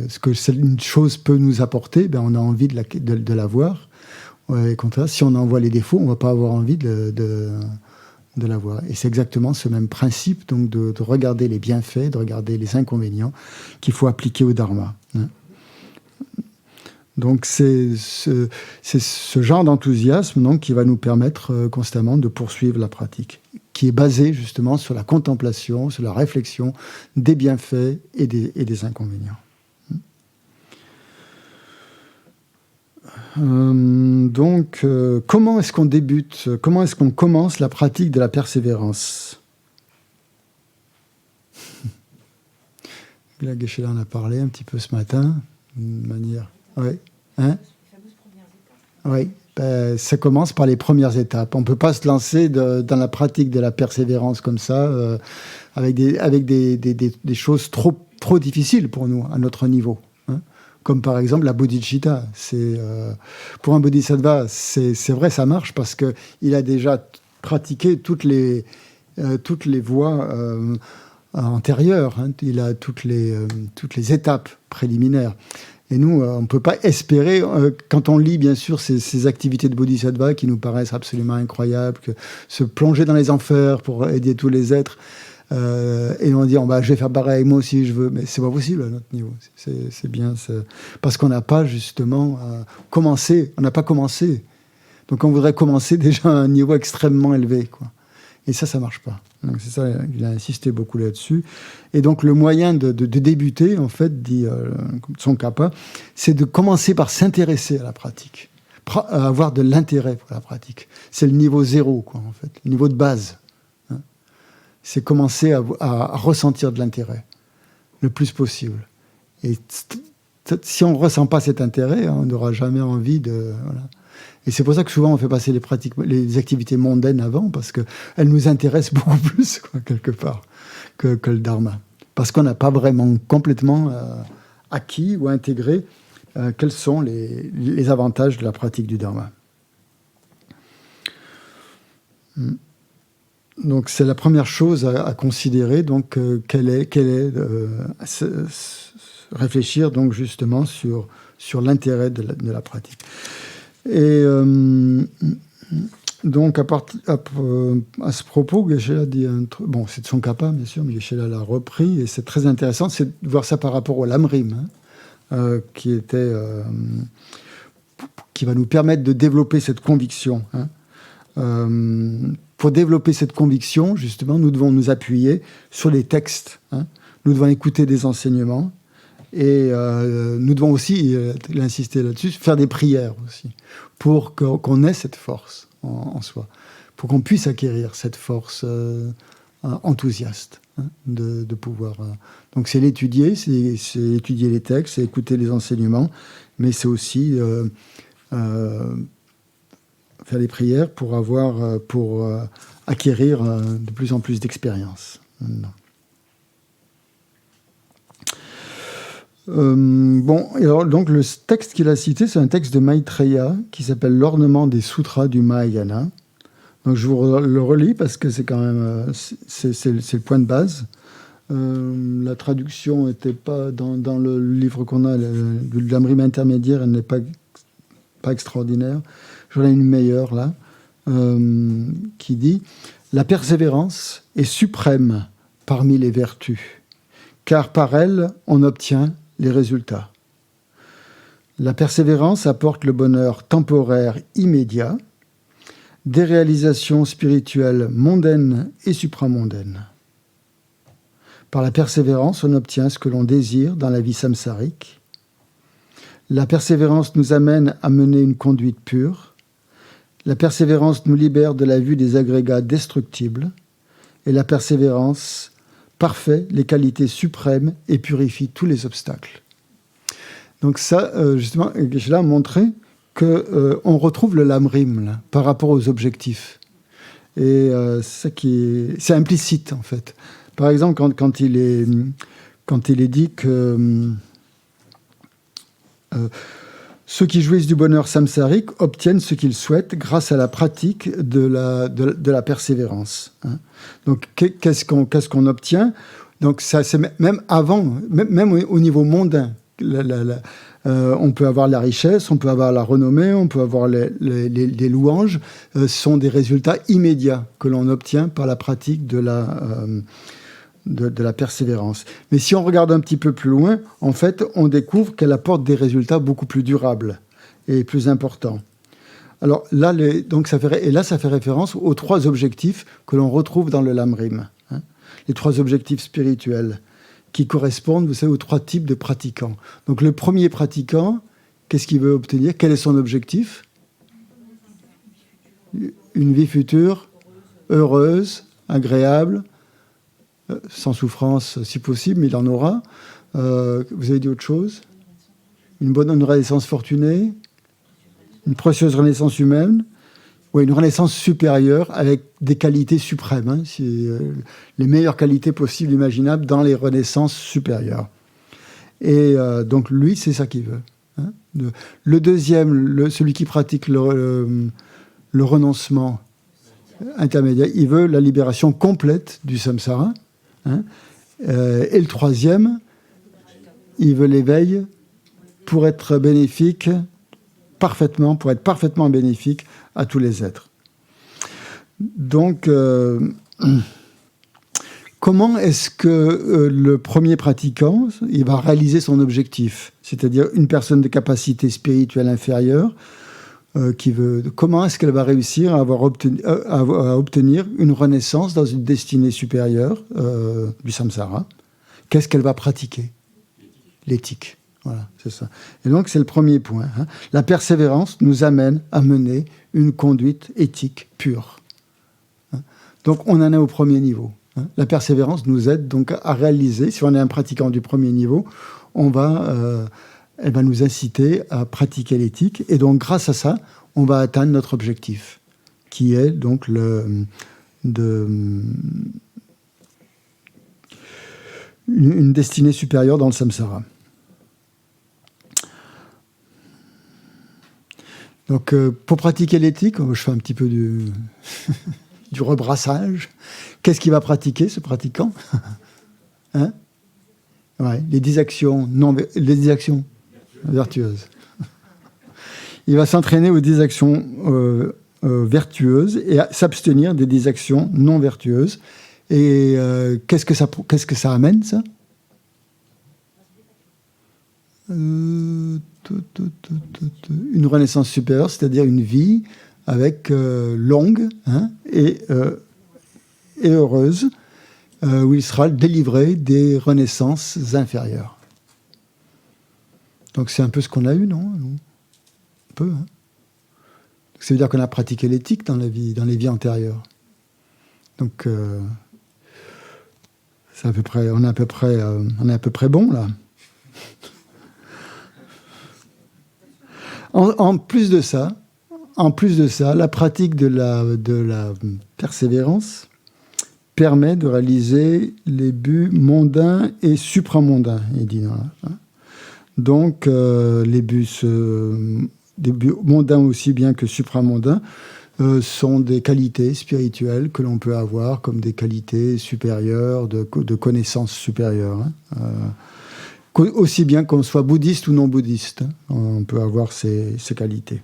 ce que une chose peut nous apporter, on a envie de la voir. Et contraire, si on en voit les défauts, on ne va pas avoir envie de la voir. Et c'est exactement ce même principe, donc de regarder les bienfaits, de regarder les inconvénients qu'il faut appliquer au dharma. Donc c'est ce genre d'enthousiasme donc, qui va nous permettre constamment de poursuivre la pratique, qui est basée justement sur la contemplation, sur la réflexion des bienfaits et des inconvénients. Donc, comment est-ce qu'on débute, comment est-ce qu'on commence la pratique de la persévérance? Là, Geshe-la en a parlé un petit peu ce matin, d'une manière... Oui. Oui. Ça commence par les premières étapes. On ne peut pas se lancer dans la pratique de la persévérance comme ça, avec des choses trop difficiles pour nous, à notre niveau. Comme par exemple la bodhicitta. Pour un bodhisattva, c'est vrai, ça marche parce qu'il a déjà pratiqué toutes les voies antérieures. Il a toutes les étapes préliminaires. Et nous, on ne peut pas espérer, quand on lit bien sûr ces activités de bodhisattva qui nous paraissent absolument incroyables, que se plonger dans les enfers pour aider tous les êtres, et on dit je vais faire pareil, moi aussi je veux, mais c'est pas possible à notre niveau. C'est bien, parce qu'on n'a pas justement commencé, on n'a pas commencé. Donc on voudrait commencer déjà à un niveau extrêmement élevé, quoi. Et ça marche pas. Donc c'est ça, il a insisté beaucoup là-dessus. Et donc le moyen de débuter, en fait, dit Tsongkhapa, c'est de commencer par s'intéresser à la pratique, à avoir de l'intérêt pour la pratique. C'est le niveau 0, quoi, en fait, le niveau de base. C'est commencer à ressentir de l'intérêt le plus possible. Et si on ne ressent pas cet intérêt, on n'aura jamais envie de... Voilà. Et c'est pour ça que souvent on fait passer les activités mondaines avant, parce qu'elles nous intéressent beaucoup plus, quoi, quelque part, que le dharma. Parce qu'on n'a pas vraiment complètement acquis ou intégré quels sont les avantages de la pratique du dharma. Donc c'est la première chose à considérer, donc réfléchir donc justement sur l'intérêt de la pratique. Et donc à ce propos, Geshe-la dit un truc. Bon, c'est de Tsongkhapa bien sûr, mais Geshe-la l'a repris et c'est très intéressant, c'est de voir ça par rapport au Lamrim, qui va nous permettre de développer cette conviction. Pour développer cette conviction, justement, nous devons nous appuyer sur les textes. Nous devons écouter des enseignements. Et nous devons aussi, il a insisté là-dessus, faire des prières aussi, pour qu'on ait cette force en soi, pour qu'on puisse acquérir cette force enthousiaste de pouvoir... Donc c'est l'étudier, c'est étudier les textes, c'est écouter les enseignements, mais c'est aussi faire des prières pour acquérir de plus en plus d'expérience. Alors, donc le texte qu'il a cité, c'est un texte de Maitreya qui s'appelle L'ornement des sutras du Mahayana. Donc je vous le relis parce que c'est quand même c'est le point de base. La traduction n'était pas dans le livre qu'on a, le Lamrim intermédiaire, elle n'est pas extraordinaire. J'en ai une meilleure là. qui dit « La persévérance est suprême parmi les vertus, car par elle, on obtient les résultats. La persévérance apporte le bonheur temporaire immédiat, des réalisations spirituelles mondaines et supramondaines. Par la persévérance, on obtient ce que l'on désire dans la vie samsarique. La persévérance nous amène à mener une conduite pure. La persévérance nous libère de la vue des agrégats destructibles. Et la persévérance parfait les qualités suprêmes et purifie tous les obstacles. » Donc ça, justement, je l'ai montré qu'on retrouve le lamrim là, par rapport aux objectifs. Et c'est implicite, en fait. Par exemple, quand il est dit que ceux qui jouissent du bonheur samsarique obtiennent ce qu'ils souhaitent grâce à la pratique de la persévérance. Hein. Donc, qu'est-ce qu'on obtient ? Donc, ça, c'est même avant, même au niveau mondain. On peut avoir la richesse, on peut avoir la renommée, on peut avoir les louanges. Ce sont des résultats immédiats que l'on obtient par la pratique de la persévérance. Mais si on regarde un petit peu plus loin, en fait, on découvre qu'elle apporte des résultats beaucoup plus durables et plus importants. Alors là, ça fait référence aux 3 objectifs que l'on retrouve dans le lamrim. Hein, les 3 objectifs spirituels qui correspondent, vous savez, aux 3 types de pratiquants. Donc le premier pratiquant, qu'est-ce qu'il veut obtenir ? Quel est son objectif ? Une vie future, heureuse, agréable, sans souffrance si possible, mais il en aura. Vous avez dit autre chose ? Une renaissance fortunée, une précieuse renaissance humaine, ou une renaissance supérieure avec des qualités suprêmes. Hein, les meilleures qualités possibles, imaginables dans les renaissances supérieures. Et donc lui, c'est ça qu'il veut. Hein. Le deuxième, celui qui pratique le renoncement intermédiaire, il veut la libération complète du samsara. Hein. Et le troisième, il veut l'éveil pour être bénéfique, pour être parfaitement bénéfique à tous les êtres. Donc, comment est-ce que le premier pratiquant, il va réaliser son objectif, c'est-à-dire une personne de capacité spirituelle inférieure, comment est-ce qu'elle va réussir à obtenir une renaissance dans une destinée supérieure du samsara ? Qu'est-ce qu'elle va pratiquer ? L'éthique. Voilà, c'est ça. Et donc, c'est le premier point. Hein. La persévérance nous amène à mener une conduite éthique pure. Hein. Donc, on en est au premier niveau. Hein. La persévérance nous aide donc à réaliser, si on est un pratiquant du premier niveau, elle va nous inciter à pratiquer l'éthique. Et donc, grâce à ça, on va atteindre notre objectif, qui est donc une destinée supérieure dans le samsara. Donc, pour pratiquer l'éthique, je fais un petit peu du rebrassage. Qu'est-ce qu'il va pratiquer, ce pratiquant ? Hein ? Ouais, les 10 actions vertueuses. Il va s'entraîner aux 10 actions vertueuses et à s'abstenir des 10 actions non vertueuses. Et qu'est-ce que ça amène, ça ? Une renaissance supérieure, c'est-à-dire une vie avec longue et heureuse, où il sera délivré des renaissances inférieures. Donc c'est un peu ce qu'on a eu, non ? Un peu. Hein. Ça veut dire qu'on a pratiqué l'éthique dans les vies antérieures. Donc c'est à peu près, on est à peu près bon là. En plus de ça, la pratique de la persévérance permet de réaliser les buts mondains et supramondains, il dit. Donc, les buts mondains aussi bien que supramondains sont des qualités spirituelles que l'on peut avoir comme des qualités supérieures, de connaissances supérieures. Aussi bien qu'on soit bouddhiste ou non bouddhiste, on peut avoir ces qualités.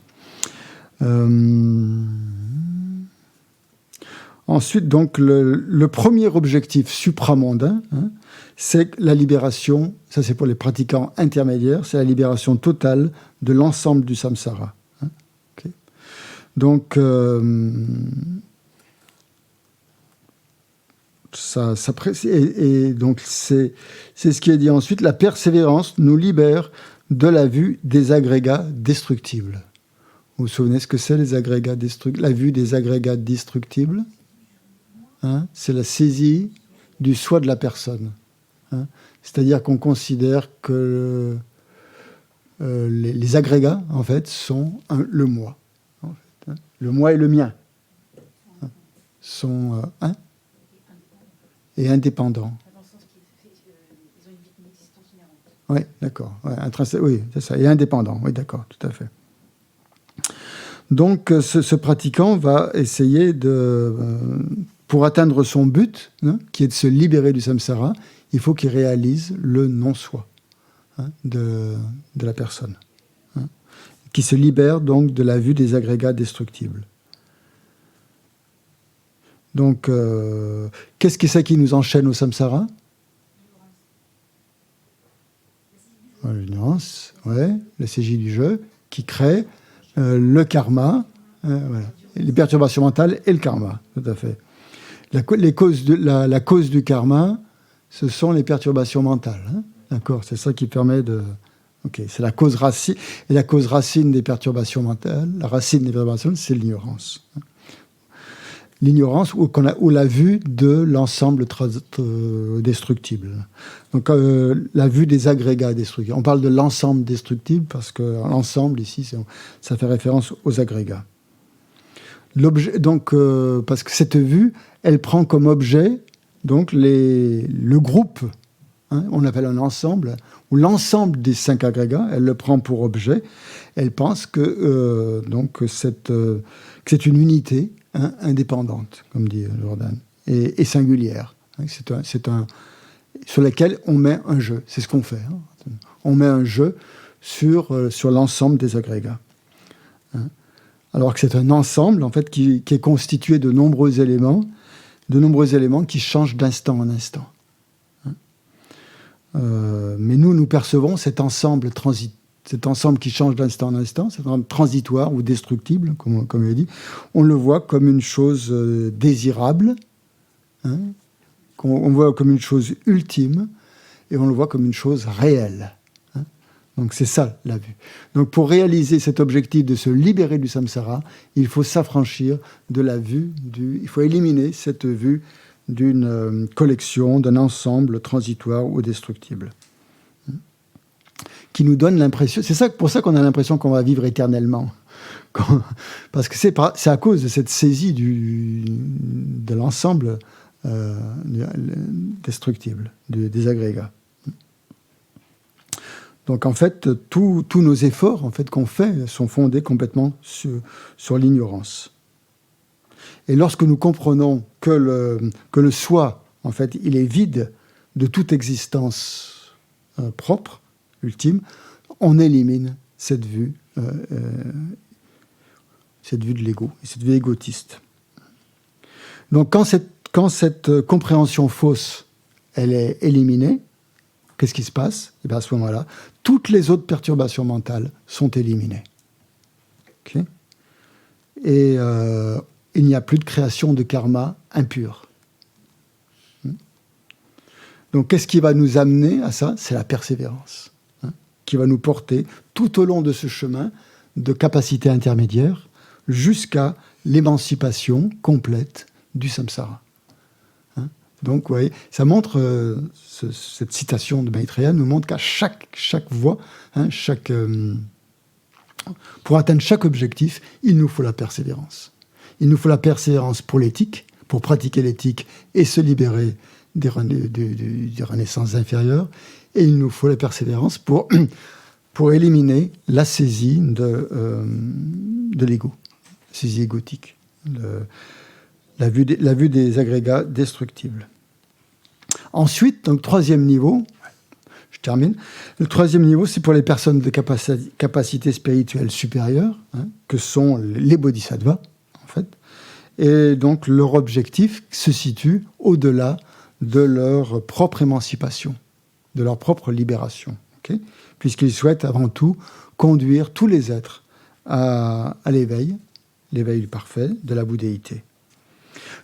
Ensuite, donc, le premier objectif supramondain, hein, c'est la libération, ça c'est pour les pratiquants intermédiaires, c'est la libération totale de l'ensemble du samsara. Hein, okay. Donc, donc c'est ce qui est dit ensuite, la persévérance nous libère de la vue des agrégats destructibles. Vous vous souvenez ce que c'est les agrégats destructibles? La vue des agrégats destructibles, hein, c'est la saisie du soi de la personne. Hein. C'est-à-dire qu'on considère que les agrégats, en fait, sont le moi. En fait, hein. Le moi et le mien hein, sont un et indépendants.
Ils ont une existence inhérente.
Oui, d'accord. Ouais, oui, c'est ça. Et indépendant, oui, d'accord, tout à fait. Donc, ce pratiquant va essayer pour atteindre son but, hein, qui est de se libérer du samsara, il faut qu'il réalise le non-soi hein, de la personne, hein, qui se libère donc de la vue des agrégats destructibles. Donc, qu'est-ce que c'est qui nous enchaîne au samsara? L'ignorance, ouais, la saisie du jeu, qui crée le karma, voilà, les perturbations mentales et le karma, tout à fait. La cause du karma, ce sont les perturbations mentales. Hein, d'accord, c'est ça qui permet de... Ok, c'est la cause racine. Et la cause racine des perturbations mentales, la racine des perturbations, c'est l'ignorance. L'ignorance ou la vue de l'ensemble destructible. Donc, la vue des agrégats destructibles. On parle de l'ensemble destructible parce que l'ensemble, ici, ça fait référence aux agrégats. Donc, parce que cette vue, elle prend comme objet donc le groupe, hein, on appelle un ensemble, ou l'ensemble des 5 agrégats, elle le prend pour objet. Elle pense que c'est une unité hein, indépendante, comme dit Jordan, et singulière. Hein, sur laquelle on met un jeu. C'est ce qu'on fait. Hein. On met un jeu sur l'ensemble des agrégats. Hein. Alors que c'est un ensemble en fait, qui est constitué de nombreux éléments qui changent d'instant en instant. Hein. Mais nous percevons cet ensemble qui change d'instant en instant, cet ensemble transitoire ou destructible, comme il a dit, on le voit comme une chose désirable, hein, on voit comme une chose ultime, et on le voit comme une chose réelle. Hein. Donc c'est ça la vue. Donc pour réaliser cet objectif de se libérer du samsara, il faut s'affranchir de la vue il faut éliminer cette vue d'une collection, d'un ensemble transitoire ou destructible. Qui nous donne l'impression, pour ça qu'on a l'impression qu'on va vivre éternellement. Parce que c'est à cause de cette saisie de l'ensemble destructible, des agrégats. Donc en fait, tous nos efforts en fait, qu'on fait sont fondés complètement sur l'ignorance. Et lorsque nous comprenons que le soi, en fait, il est vide de toute existence propre, ultime, on élimine cette vue de l'ego, cette vue égotiste. Donc quand cette compréhension fausse, elle est éliminée, qu'est-ce qui se passe? Et bien à ce moment-là, toutes les autres perturbations mentales sont éliminées. Okay. Et il n'y a plus de création de karma impur. Donc qu'est-ce qui va nous amener à ça? C'est la persévérance, hein, qui va nous porter tout au long de ce chemin de capacité intermédiaire jusqu'à l'émancipation complète du samsara. Donc, vous voyez, ça montre, cette citation de Maitreya nous montre qu'à chaque voie, hein, pour atteindre chaque objectif, il nous faut la persévérance. Il nous faut la persévérance pour l'éthique, pour pratiquer l'éthique et se libérer des renaissances inférieures. Et il nous faut la persévérance pour éliminer la saisie de l'ego, la saisie égotique. La vue des agrégats destructibles. Ensuite, donc troisième niveau, je termine. Le troisième niveau, c'est pour les personnes de capacité spirituelle supérieure, hein, que sont les bodhisattvas, en fait. Et donc, leur objectif se situe au-delà de leur propre émancipation, de leur propre libération, okay, puisqu'ils souhaitent avant tout conduire tous les êtres à l'éveil du parfait, de la bouddhéité.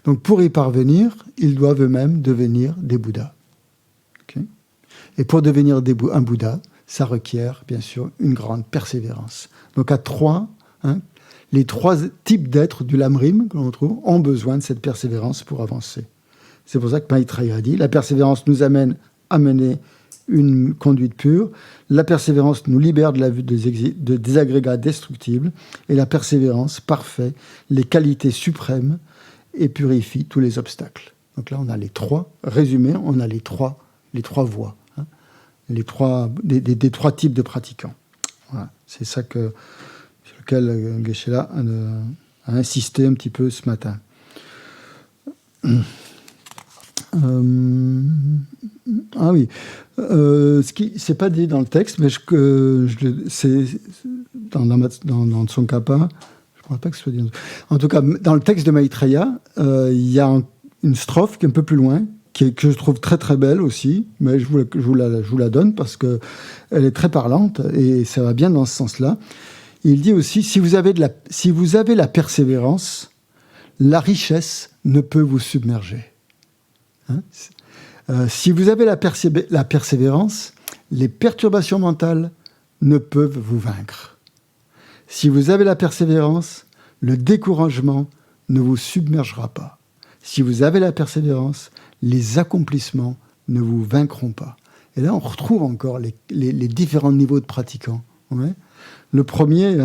Donc, pour y parvenir, ils doivent eux-mêmes devenir des Bouddhas. Okay. Et pour devenir un Bouddha, ça requiert, bien sûr, une grande persévérance. Donc, les 3 types d'êtres du Lamrim que l'on trouve ont besoin de cette persévérance pour avancer. C'est pour ça que Maitreya dit « La persévérance nous amène à mener une conduite pure, la persévérance nous libère de la vue des agrégats destructibles, et la persévérance parfait les qualités suprêmes et purifie tous les obstacles. » Donc là, on a les 3, résumé, on a les trois voies, hein, des 3 types de pratiquants. Voilà, c'est ça sur lequel Geshe-la a insisté un petit peu ce matin. Ah oui, ce qui c'est pas dit dans le texte, mais c'est dans son kappa, je ne crois pas que ce soit dit. En tout cas, dans le texte de Maitreya, il y a une strophe qui est un peu plus loin, que je trouve très très belle aussi, mais je vous la donne parce qu'elle est très parlante et ça va bien dans ce sens-là. Il dit aussi, si vous avez la persévérance, la richesse ne peut vous submerger. Hein, si vous avez la persévérance, les perturbations mentales ne peuvent vous vaincre. Si vous avez la persévérance, le découragement ne vous submergera pas. Si vous avez la persévérance, les accomplissements ne vous vaincront pas. Et là, on retrouve encore les différents niveaux de pratiquants. Ouais. Le premier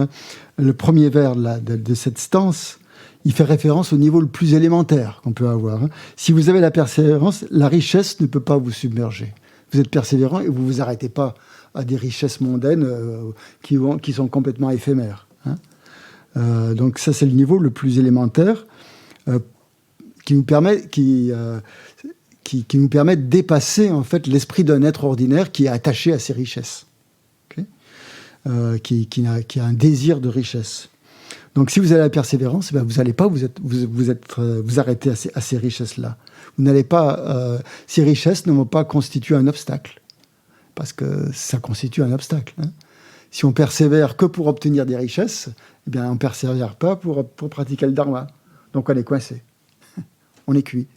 vers de cette stance, il fait référence au niveau le plus élémentaire qu'on peut avoir. Si vous avez la persévérance, la richesse ne peut pas vous submerger. Vous êtes persévérant et vous ne vous arrêtez pas à des richesses mondaines qui sont complètement éphémères. Donc ça, c'est le niveau le plus élémentaire qui nous permet de dépasser en fait l'esprit d'un être ordinaire qui est attaché à ses richesses, okay, qui a un désir de richesse. Donc, si vous avez la persévérance, vous n'allez pas vous arrêter à ces richesses-là. Vous n'allez pas. Ces richesses ne vont pas constituer un obstacle, parce que ça constitue un obstacle. Hein. Si on persévère que pour obtenir des richesses, eh bien, on ne persévère pas pour pratiquer le dharma. Donc, on est coincé. On est cuit.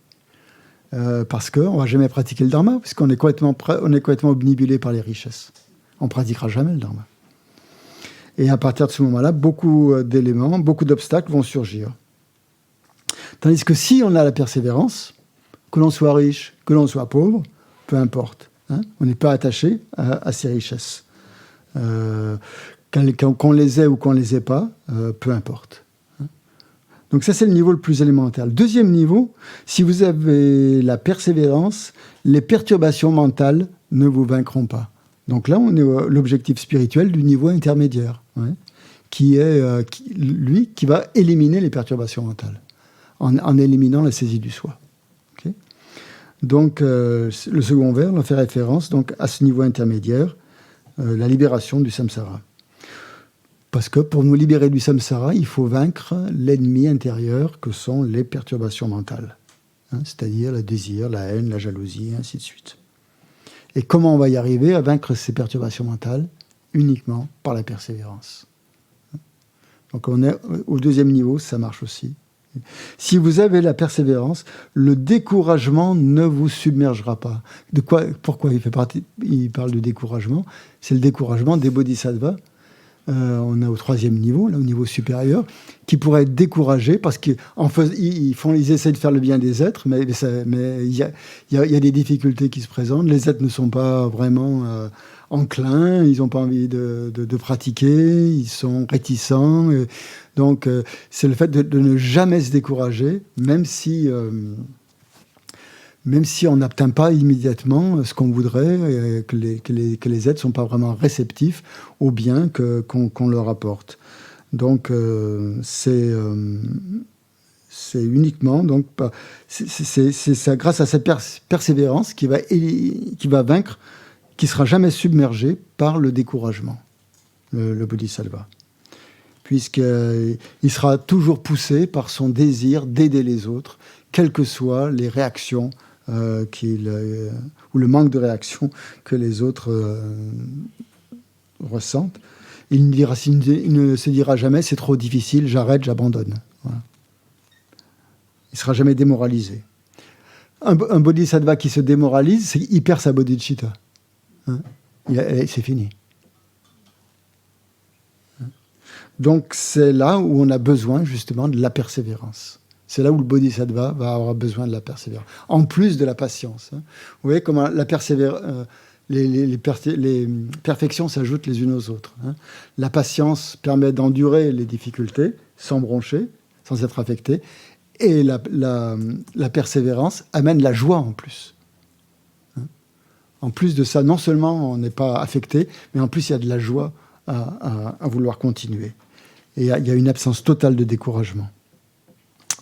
Parce qu'on ne va jamais pratiquer le dharma, parce qu'on est complètement obnubilé par les richesses. On ne pratiquera jamais le dharma. Et à partir de ce moment-là, beaucoup d'éléments, beaucoup d'obstacles vont surgir. Tandis que si on a la persévérance, que l'on soit riche, que l'on soit pauvre, peu importe. Hein, on n'est pas attaché à ces richesses. Qu'on les ait ou qu'on ne les ait pas, peu importe. Hein. Donc ça, c'est le niveau le plus élémentaire. Le deuxième niveau, si vous avez la persévérance, les perturbations mentales ne vous vaincront pas. Donc là, on est l'objectif spirituel du niveau intermédiaire, ouais, qui va éliminer les perturbations mentales, en éliminant la saisie du soi. Okay. Donc, le second vers fait référence donc, à ce niveau intermédiaire, la libération du samsara. Parce que pour nous libérer du samsara, il faut vaincre l'ennemi intérieur que sont les perturbations mentales, hein, c'est-à-dire le désir, la haine, la jalousie, et ainsi de suite. Et comment on va y arriver à vaincre ces perturbations mentales? Uniquement par la persévérance. Donc on est au deuxième niveau, ça marche aussi. Si vous avez la persévérance, le découragement ne vous submergera pas. Pourquoi il parle de découragement? C'est le découragement des bodhisattvas. On est au troisième niveau, là, au niveau supérieur, qui pourraient être découragés parce qu'ils essaient de faire le bien des êtres, mais il y a des difficultés qui se présentent. Les êtres ne sont pas vraiment enclins, ils n'ont pas envie de pratiquer, ils sont réticents. Donc, c'est le fait de ne jamais se décourager, même si on n'obtient pas immédiatement ce qu'on voudrait, que les êtres ne sont pas vraiment réceptifs au bien qu'on leur apporte. Donc, c'est uniquement c'est grâce à cette persévérance qui va vaincre, qui ne sera jamais submergé par le découragement, le bodhisattva. puisqu'il sera toujours poussé par son désir d'aider les autres, quelles que soient les réactions ou le manque de réaction que les autres ressentent. Il ne se dira jamais « c'est trop difficile, j'arrête, j'abandonne ». Voilà. Il ne sera jamais démoralisé. Un bodhisattva qui se démoralise, il perd sa bodhicitta. Hein, c'est fini. Donc c'est là où on a besoin justement de la persévérance. C'est là où le bodhisattva va avoir besoin de la persévérance. En plus de la patience. Hein. Vous voyez comment la persévérance... les perfections s'ajoutent les unes aux autres. Hein. La patience permet d'endurer les difficultés sans broncher, sans être affecté. Et la persévérance amène la joie en plus. Hein. En plus de ça, non seulement on n'est pas affecté, mais en plus il y a de la joie à vouloir continuer. Et il y a une absence totale de découragement.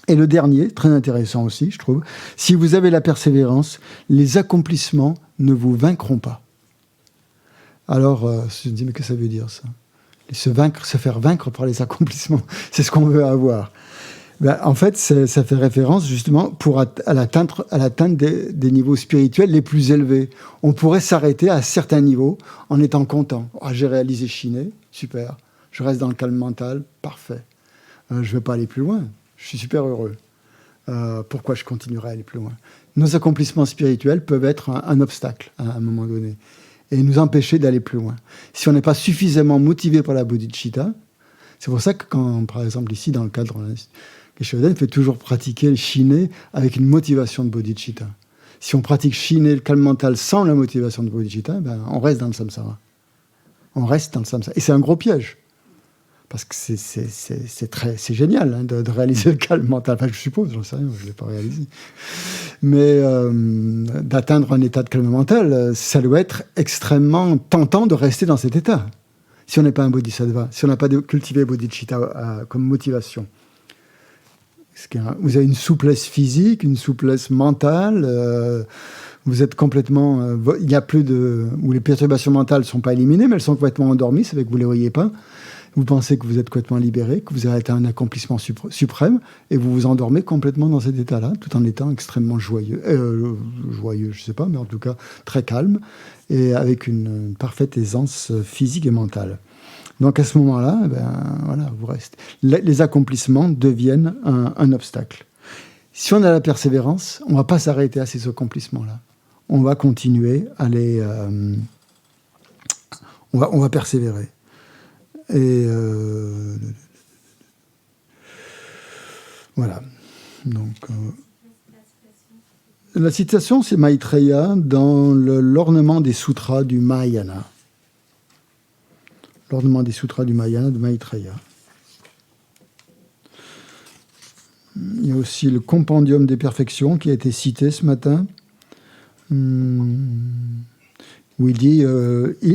Et le dernier, très intéressant aussi, je trouve, si vous avez la persévérance, les accomplissements ne vous vaincront pas. Alors, je me dis, mais que ça veut dire ça ? Se faire vaincre par les accomplissements, c'est ce qu'on veut avoir. Ben, en fait, ça fait référence justement à l'atteinte des niveaux spirituels les plus élevés. On pourrait s'arrêter à certains niveaux en étant content. Oh, j'ai réalisé Shiné, super. Je reste dans le calme mental, parfait. Je ne vais pas aller plus loin. Je suis super heureux. Pourquoi je continuerai à aller plus loin ? Nos accomplissements spirituels peuvent être un obstacle à un moment donné et nous empêcher d'aller plus loin. Si on n'est pas suffisamment motivé par la bodhicitta, c'est pour ça que quand, par exemple, ici, dans le cadre de Geshe-Hoden, fait toujours pratiquer le Shiné avec une motivation de bodhicitta. Si on pratique Shiné, le calme mental, sans la motivation de bodhicitta, ben, on reste dans le samsara. On reste dans le samsara. Et c'est un gros piège. Parce que c'est génial hein, de réaliser le calme mental. Enfin, je suppose, j'en sais rien, je ne l'ai pas réalisé. Mais d'atteindre un état de calme mental, ça doit être extrêmement tentant de rester dans cet état. Si on n'est pas un bodhisattva, si on n'a pas cultivé bodhicitta comme motivation. Vous avez une souplesse physique, une souplesse mentale, vous êtes complètement... il n'y a plus de... où les perturbations mentales ne sont pas éliminées, mais elles sont complètement endormies, c'est vrai que vous ne les voyez pas. Vous pensez que vous êtes complètement libéré, que vous avez atteint un accomplissement suprême, et vous vous endormez complètement dans cet état-là, tout en étant extrêmement joyeux, je ne sais pas, mais en tout cas très calme, et avec une parfaite aisance physique et mentale. Donc à ce moment-là, voilà, vous restez. Les accomplissements deviennent un obstacle. Si on a la persévérance, on ne va pas s'arrêter à ces accomplissements-là. On va continuer à les... on va persévérer. Et voilà. Donc, la citation, c'est Maitreya dans l'ornement des sutras du Mahayana. L'ornement des sutras du Mahayana de Maitreya. Il y a aussi le compendium des perfections qui a été cité ce matin. Où il dit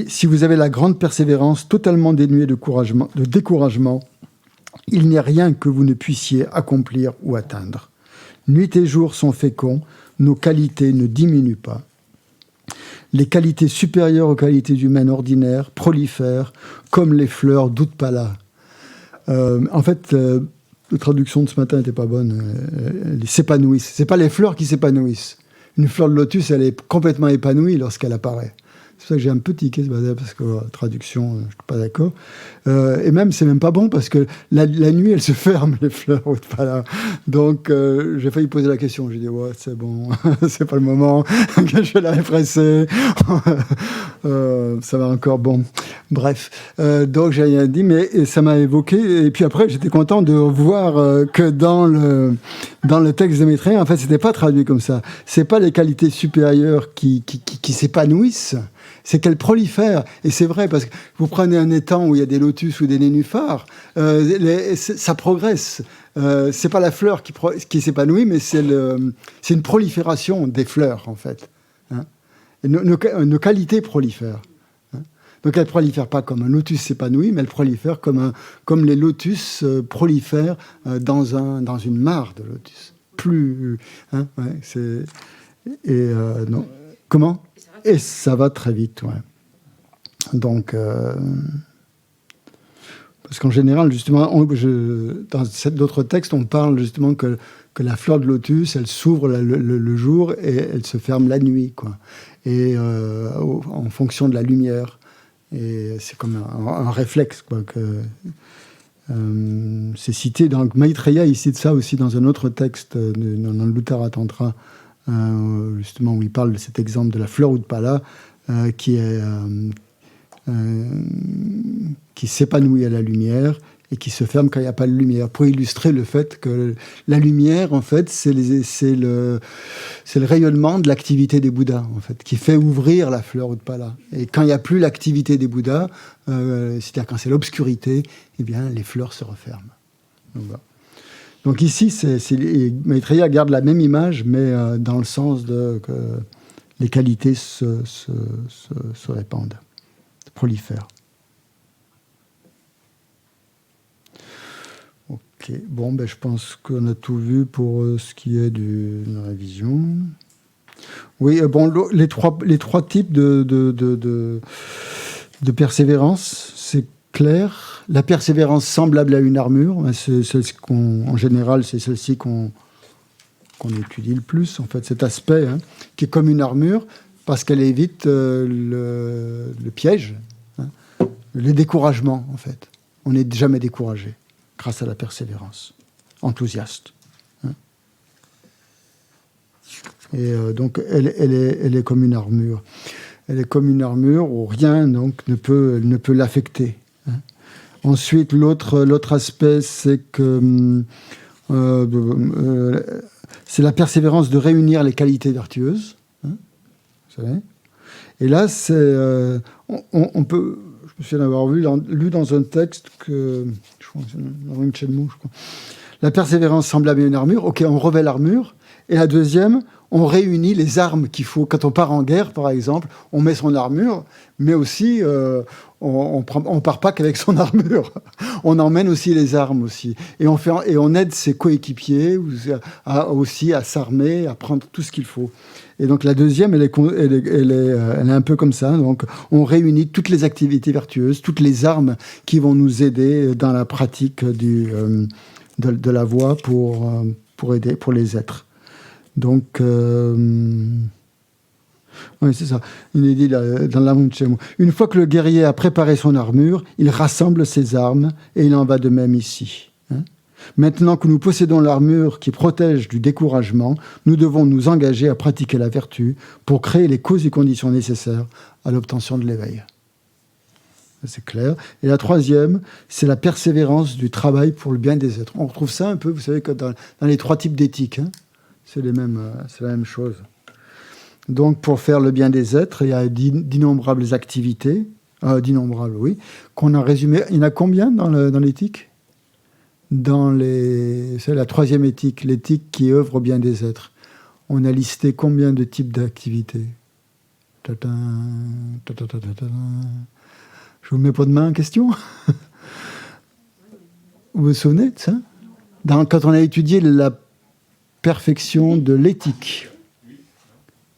si vous avez la grande persévérance totalement dénuée de découragement, il n'y a rien que vous ne puissiez accomplir ou atteindre. Nuit et jour sont féconds, nos qualités ne diminuent pas. Les qualités supérieures aux qualités humaines ordinaires prolifèrent comme les fleurs d'Utpala. En fait, la traduction de ce matin n'était pas bonne. Elles s'épanouissent. Ce n'est pas les fleurs qui s'épanouissent. Une fleur de lotus, elle est complètement épanouie lorsqu'elle apparaît. C'est pour ça que j'ai un petit tiqué, parce que la traduction, je ne suis pas d'accord. Et même, c'est même pas bon, parce que la nuit, elles se ferment, les fleurs. Voilà. Donc, j'ai failli poser la question. J'ai dit, ouais, c'est bon, c'est pas le moment, que je vais la répresser. Ça va encore, bon. Bref. Donc, j'ai rien dit, mais ça m'a évoqué. Et puis après, j'étais content de voir que dans le texte de Maitreya, en fait, c'était pas traduit comme ça. C'est pas les qualités supérieures qui s'épanouissent, c'est qu'elles prolifèrent. Et c'est vrai, parce que vous prenez un étang où il y a des lotus ou des nénuphars, ça progresse. C'est pas la fleur qui s'épanouit, mais c'est une prolifération des fleurs, en fait. Hein. Et nos qualités prolifèrent. Hein. Donc elles ne prolifèrent pas comme un lotus s'épanouit, mais elles prolifèrent comme les lotus prolifèrent dans une mare de lotus. Plus... Hein, ouais, non. Comment ? Et ça va très vite, ouais. Donc, Parce qu'en général, justement, dans d'autres textes, on parle justement que la fleur de lotus, elle s'ouvre le jour et elle se ferme la nuit, quoi. Et en fonction de la lumière. Et c'est comme un réflexe, quoi. C'est cité, donc Maitreya, il cite ça aussi dans un autre texte, dans le Uttara Tantra, justement, où il parle de cet exemple de la fleur Utpala, qui s'épanouit à la lumière et qui se ferme quand il n'y a pas de lumière, pour illustrer le fait que la lumière, en fait, c'est le rayonnement de l'activité des Bouddhas, en fait, qui fait ouvrir la fleur Utpala. Et quand il n'y a plus l'activité des Bouddhas, c'est-à-dire quand c'est l'obscurité, eh bien, les fleurs se referment. Donc, voilà. Donc ici, Maitreya garde la même image, mais dans le sens que les qualités se répandent, se prolifèrent. Ok, bon, je pense qu'on a tout vu pour ce qui est de la révision. Oui, les trois types de persévérance, c'est clair. La persévérance semblable à une armure, c'est en général, c'est celle-ci qu'on étudie le plus, en fait, cet aspect, qui est comme une armure, parce qu'elle évite le piège, le découragement, en fait. On n'est jamais découragé grâce à la persévérance, enthousiaste. Et donc, elle est comme une armure. Elle est comme une armure où rien donc, ne peut l'affecter. Ensuite, l'autre aspect, c'est que c'est la persévérance de réunir les qualités vertueuses. Vous savez. Et là, on peut... Je me souviens d'avoir lu dans un texte que... Je crois, dans une Chenmu, je crois. La persévérance semblable à une armure. Ok, on revêt l'armure. Et la deuxième, on réunit les armes qu'il faut. Quand on part en guerre, par exemple, on met son armure, mais aussi, on part pas qu'avec son armure. On emmène aussi les armes aussi. Et on aide ses coéquipiers aussi à s'armer, à prendre tout ce qu'il faut. Et donc la deuxième, elle est un peu comme ça. Donc on réunit toutes les activités vertueuses, toutes les armes qui vont nous aider dans la pratique de la voie pour aider, pour les êtres. Donc, oui, c'est ça. Il est dit dans la Munchemu. Une fois que le guerrier a préparé son armure, il rassemble ses armes, et il en va de même ici. Maintenant que nous possédons l'armure qui protège du découragement, nous devons nous engager à pratiquer la vertu pour créer les causes et conditions nécessaires à l'obtention de l'éveil. C'est clair. Et la troisième, c'est la persévérance du travail pour le bien des êtres. On retrouve ça un peu, vous savez, dans les trois types d'éthique. C'est la même chose. Donc, pour faire le bien des êtres, il y a d'innombrables activités, oui, qu'on a résumées. Il y en a combien dans l'éthique ? C'est la troisième éthique, l'éthique qui œuvre au bien des êtres. On a listé combien de types d'activités ? Je vous mets pas de main en question. Vous vous souvenez de ça ? Quand on a étudié la perfection de l'éthique.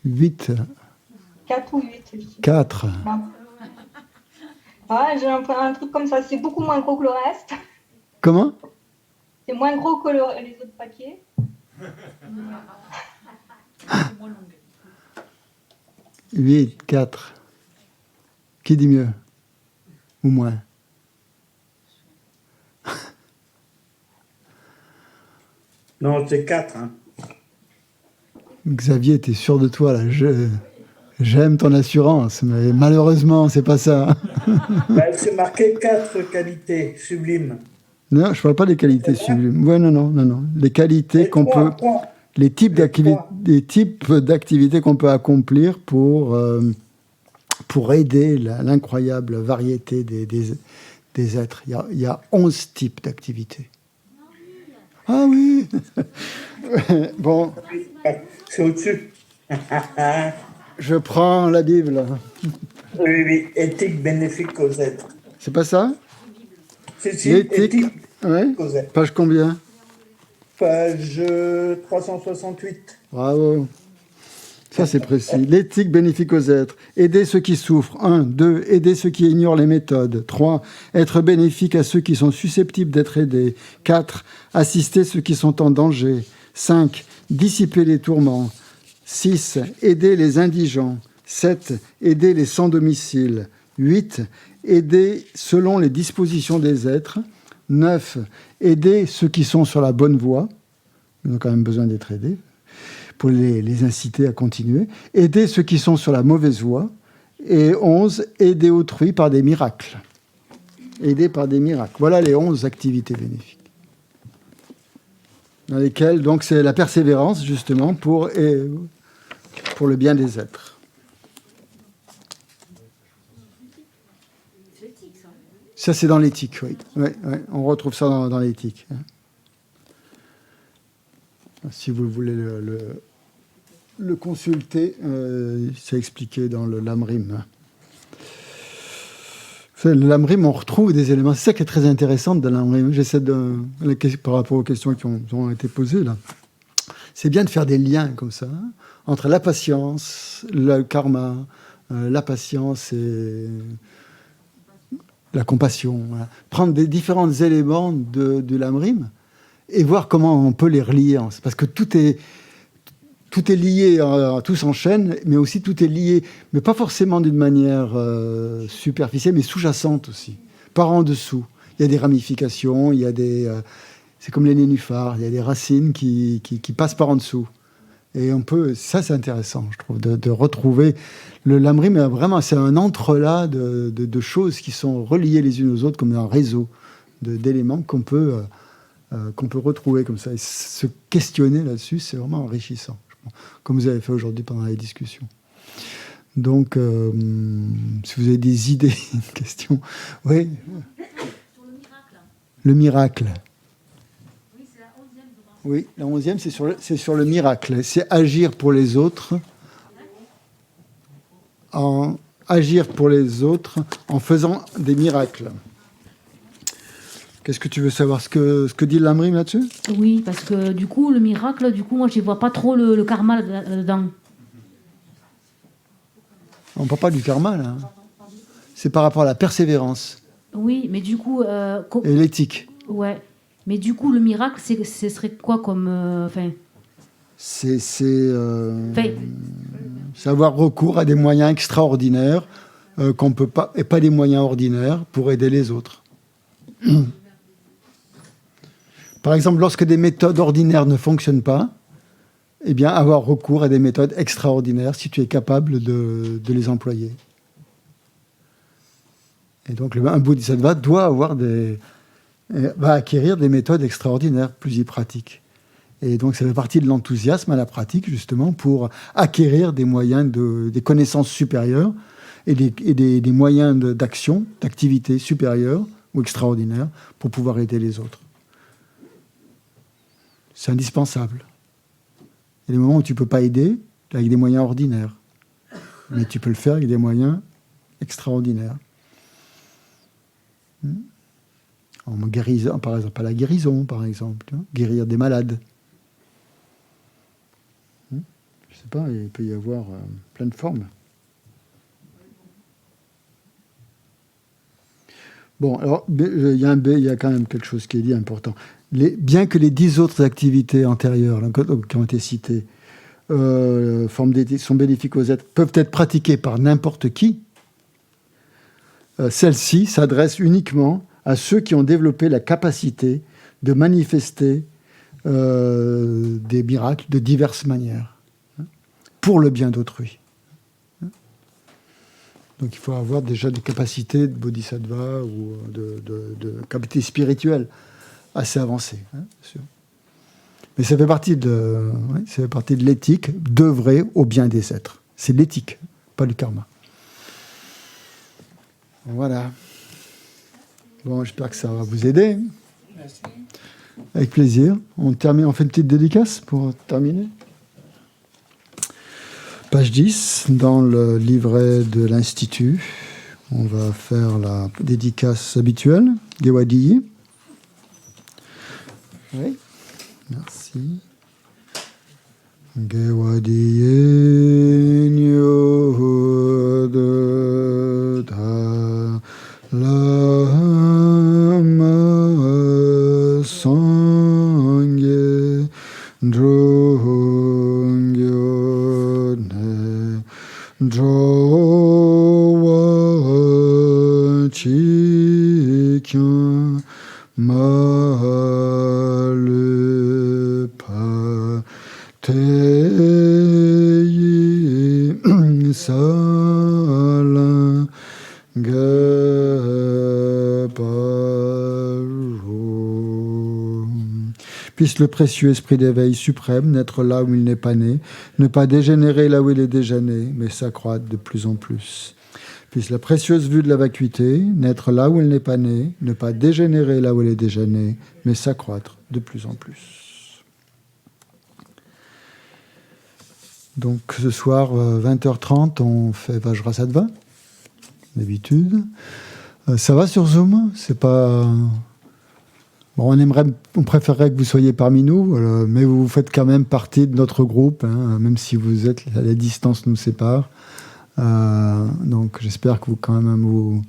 8.
4 ou 8.
4.
Ah, j'ai un truc comme ça, c'est beaucoup moins gros que le reste.
Comment ?
C'est moins gros que les autres papiers.
8, 4. Qui dit mieux ? Ou moins ?
Non, c'est 4.
Xavier, t'es sûr de toi, là. J'aime ton assurance, mais malheureusement, c'est pas ça.
C'est marqué 4 qualités sublimes.
Non, je parle pas des qualités sublimes. Ouais, non. Les qualités qu'on peut... Les types d'activités qu'on peut accomplir pour aider l'incroyable variété des êtres. Il y a 11 types d'activités. Ah oui. Bon.
C'est au-dessus.
Je prends la Bible.
Oui. Éthique bénéfique aux êtres.
C'est pas ça ?
Si,
éthique ouais.
Aux êtres.
Page combien ?
Page 368.
Bravo. Ça, c'est précis. L'éthique bénéfique aux êtres. Aider ceux qui souffrent. 1. 2. Aider ceux qui ignorent les méthodes. 3. Être bénéfique à ceux qui sont susceptibles d'être aidés. 4. Assister ceux qui sont en danger. 5. Dissiper les tourments. 6. Aider les indigents. 7. Aider les sans domicile. 8. Aider selon les dispositions des êtres. 9. Aider ceux qui sont sur la bonne voie. Ils ont quand même besoin d'être aidés, pour les inciter à continuer. Aider ceux qui sont sur la mauvaise voie. Et 11, aider autrui par des miracles. Aider par des miracles. Voilà les 11 activités bénéfiques. Dans lesquelles, donc, c'est la persévérance, justement, pour le bien des êtres. Ça, c'est dans l'éthique, oui. Ouais. On retrouve ça dans l'éthique. Si vous voulez le consulter, c'est expliqué dans le Lamrim. Le Lamrim, on retrouve des éléments. C'est ça qui est très intéressant dans le Lamrim. J'essaie par rapport aux questions qui ont été posées là. C'est bien de faire des liens comme ça entre la patience, le karma, la patience et la compassion. Voilà. Prendre des différents éléments du Lamrim et voir comment on peut les relier. Parce que tout est lié, tout s'enchaîne, mais aussi tout est lié, mais pas forcément d'une manière superficielle, mais sous-jacente aussi, par en dessous. Il y a des ramifications, il y a c'est comme les nénuphars, il y a des racines qui passent par en dessous. Et ça c'est intéressant, je trouve, de retrouver le Lamrim. Vraiment, c'est un entrelac de choses qui sont reliées les unes aux autres comme un réseau d'éléments qu'on peut retrouver comme ça. Et se questionner là-dessus, c'est vraiment enrichissant, comme vous avez fait aujourd'hui pendant les discussions. Donc, si vous avez des idées, une question. Oui.
Sur le miracle.
Le miracle.
Oui, c'est la 11e.
Oui, la 11e, c'est sur le miracle. C'est agir pour les autres. Agir pour les autres en faisant des miracles. Qu'est-ce que tu veux savoir, ce que dit Lamrim là-dessus ?
Oui, parce que du coup, le miracle, moi, je ne vois pas trop le karma là-dedans.
On ne parle pas du karma, là. C'est par rapport à la persévérance.
Oui, mais du coup...
et l'éthique.
Ouais. Mais du coup, le miracle, ce serait quoi comme...
C'est avoir recours à des moyens extraordinaires qu'on peut pas, et pas des moyens ordinaires pour aider les autres. Par exemple, lorsque des méthodes ordinaires ne fonctionnent pas, eh bien, avoir recours à des méthodes extraordinaires si tu es capable de les employer. Et donc, un bodhisattva va acquérir des méthodes extraordinaires, plus y pratique. Et donc, ça fait partie de l'enthousiasme à la pratique, justement, pour acquérir des moyens, des connaissances supérieures et des moyens d'action, d'activité supérieure ou extraordinaire pour pouvoir aider les autres. C'est indispensable. Il y a des moments où tu ne peux pas aider avec des moyens ordinaires, mais tu peux le faire avec des moyens extraordinaires. En guérison, par exemple, à la guérison, par exemple, guérir des malades. Je ne sais pas, il peut y avoir plein de formes. Bon, alors, il y a quand même quelque chose qui est dit important. Bien que les 10 autres activités antérieures qui ont été citées sont bénéfiques aux êtres, peuvent être pratiquées par n'importe qui, celles-ci s'adressent uniquement à ceux qui ont développé la capacité de manifester des miracles de diverses manières, pour le bien d'autrui. Donc il faut avoir déjà des capacités de bodhisattva ou de capacités spirituelles assez avancées, bien sûr. Mais ça fait partie de l'éthique d'œuvrer au bien des êtres. C'est l'éthique, pas le karma. Voilà. Bon, j'espère que ça va vous aider.
Merci.
Avec plaisir. On fait une petite dédicace pour terminer. Page 10, dans le livret de l'Institut, on va faire la dédicace habituelle, Gewadiyi. Oui, merci. Gewadiyi. Jowa Chikyan Malupa Teyi Salan Puisse le précieux esprit d'éveil suprême naître là où il n'est pas né, ne pas dégénérer là où il est déjà né, mais s'accroître de plus en plus. Puisse la précieuse vue de la vacuité naître là où elle n'est pas née, ne pas dégénérer là où elle est déjà née, mais s'accroître de plus en plus. Donc ce soir, 20h30, on fait Vajrasattva, d'habitude. Ça va sur Zoom ? C'est pas... Bon, on préférerait que vous soyez parmi nous, mais vous faites quand même partie de notre groupe, hein, même si vous êtes à la distance nous sépare. Donc j'espère que vous quand même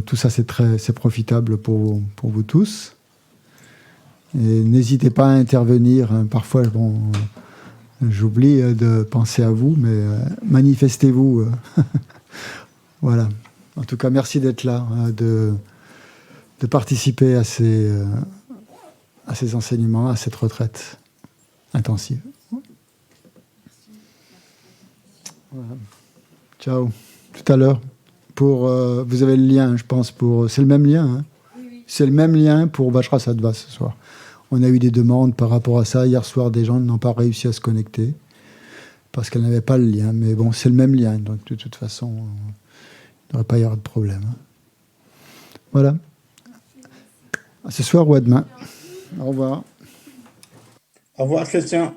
tout ça c'est profitable pour vous tous. Et n'hésitez pas à intervenir. Hein. Parfois, j'oublie de penser à vous, mais manifestez-vous. Voilà. En tout cas, merci d'être là, de participer à ces enseignements, à cette retraite intensive. Voilà. Ciao. Tout à l'heure. Vous avez le lien, je pense. C'est le même lien. Hein. Oui. C'est le même lien pour Vajrasattva ce soir. On a eu des demandes par rapport à ça. Hier soir, des gens n'ont pas réussi à se connecter parce qu'elles n'avaient pas le lien. Mais bon, c'est le même lien. Donc, de toute façon, il ne devrait pas y avoir de problème. Voilà. À ce soir ou à demain. Au revoir.
Au revoir, Christian.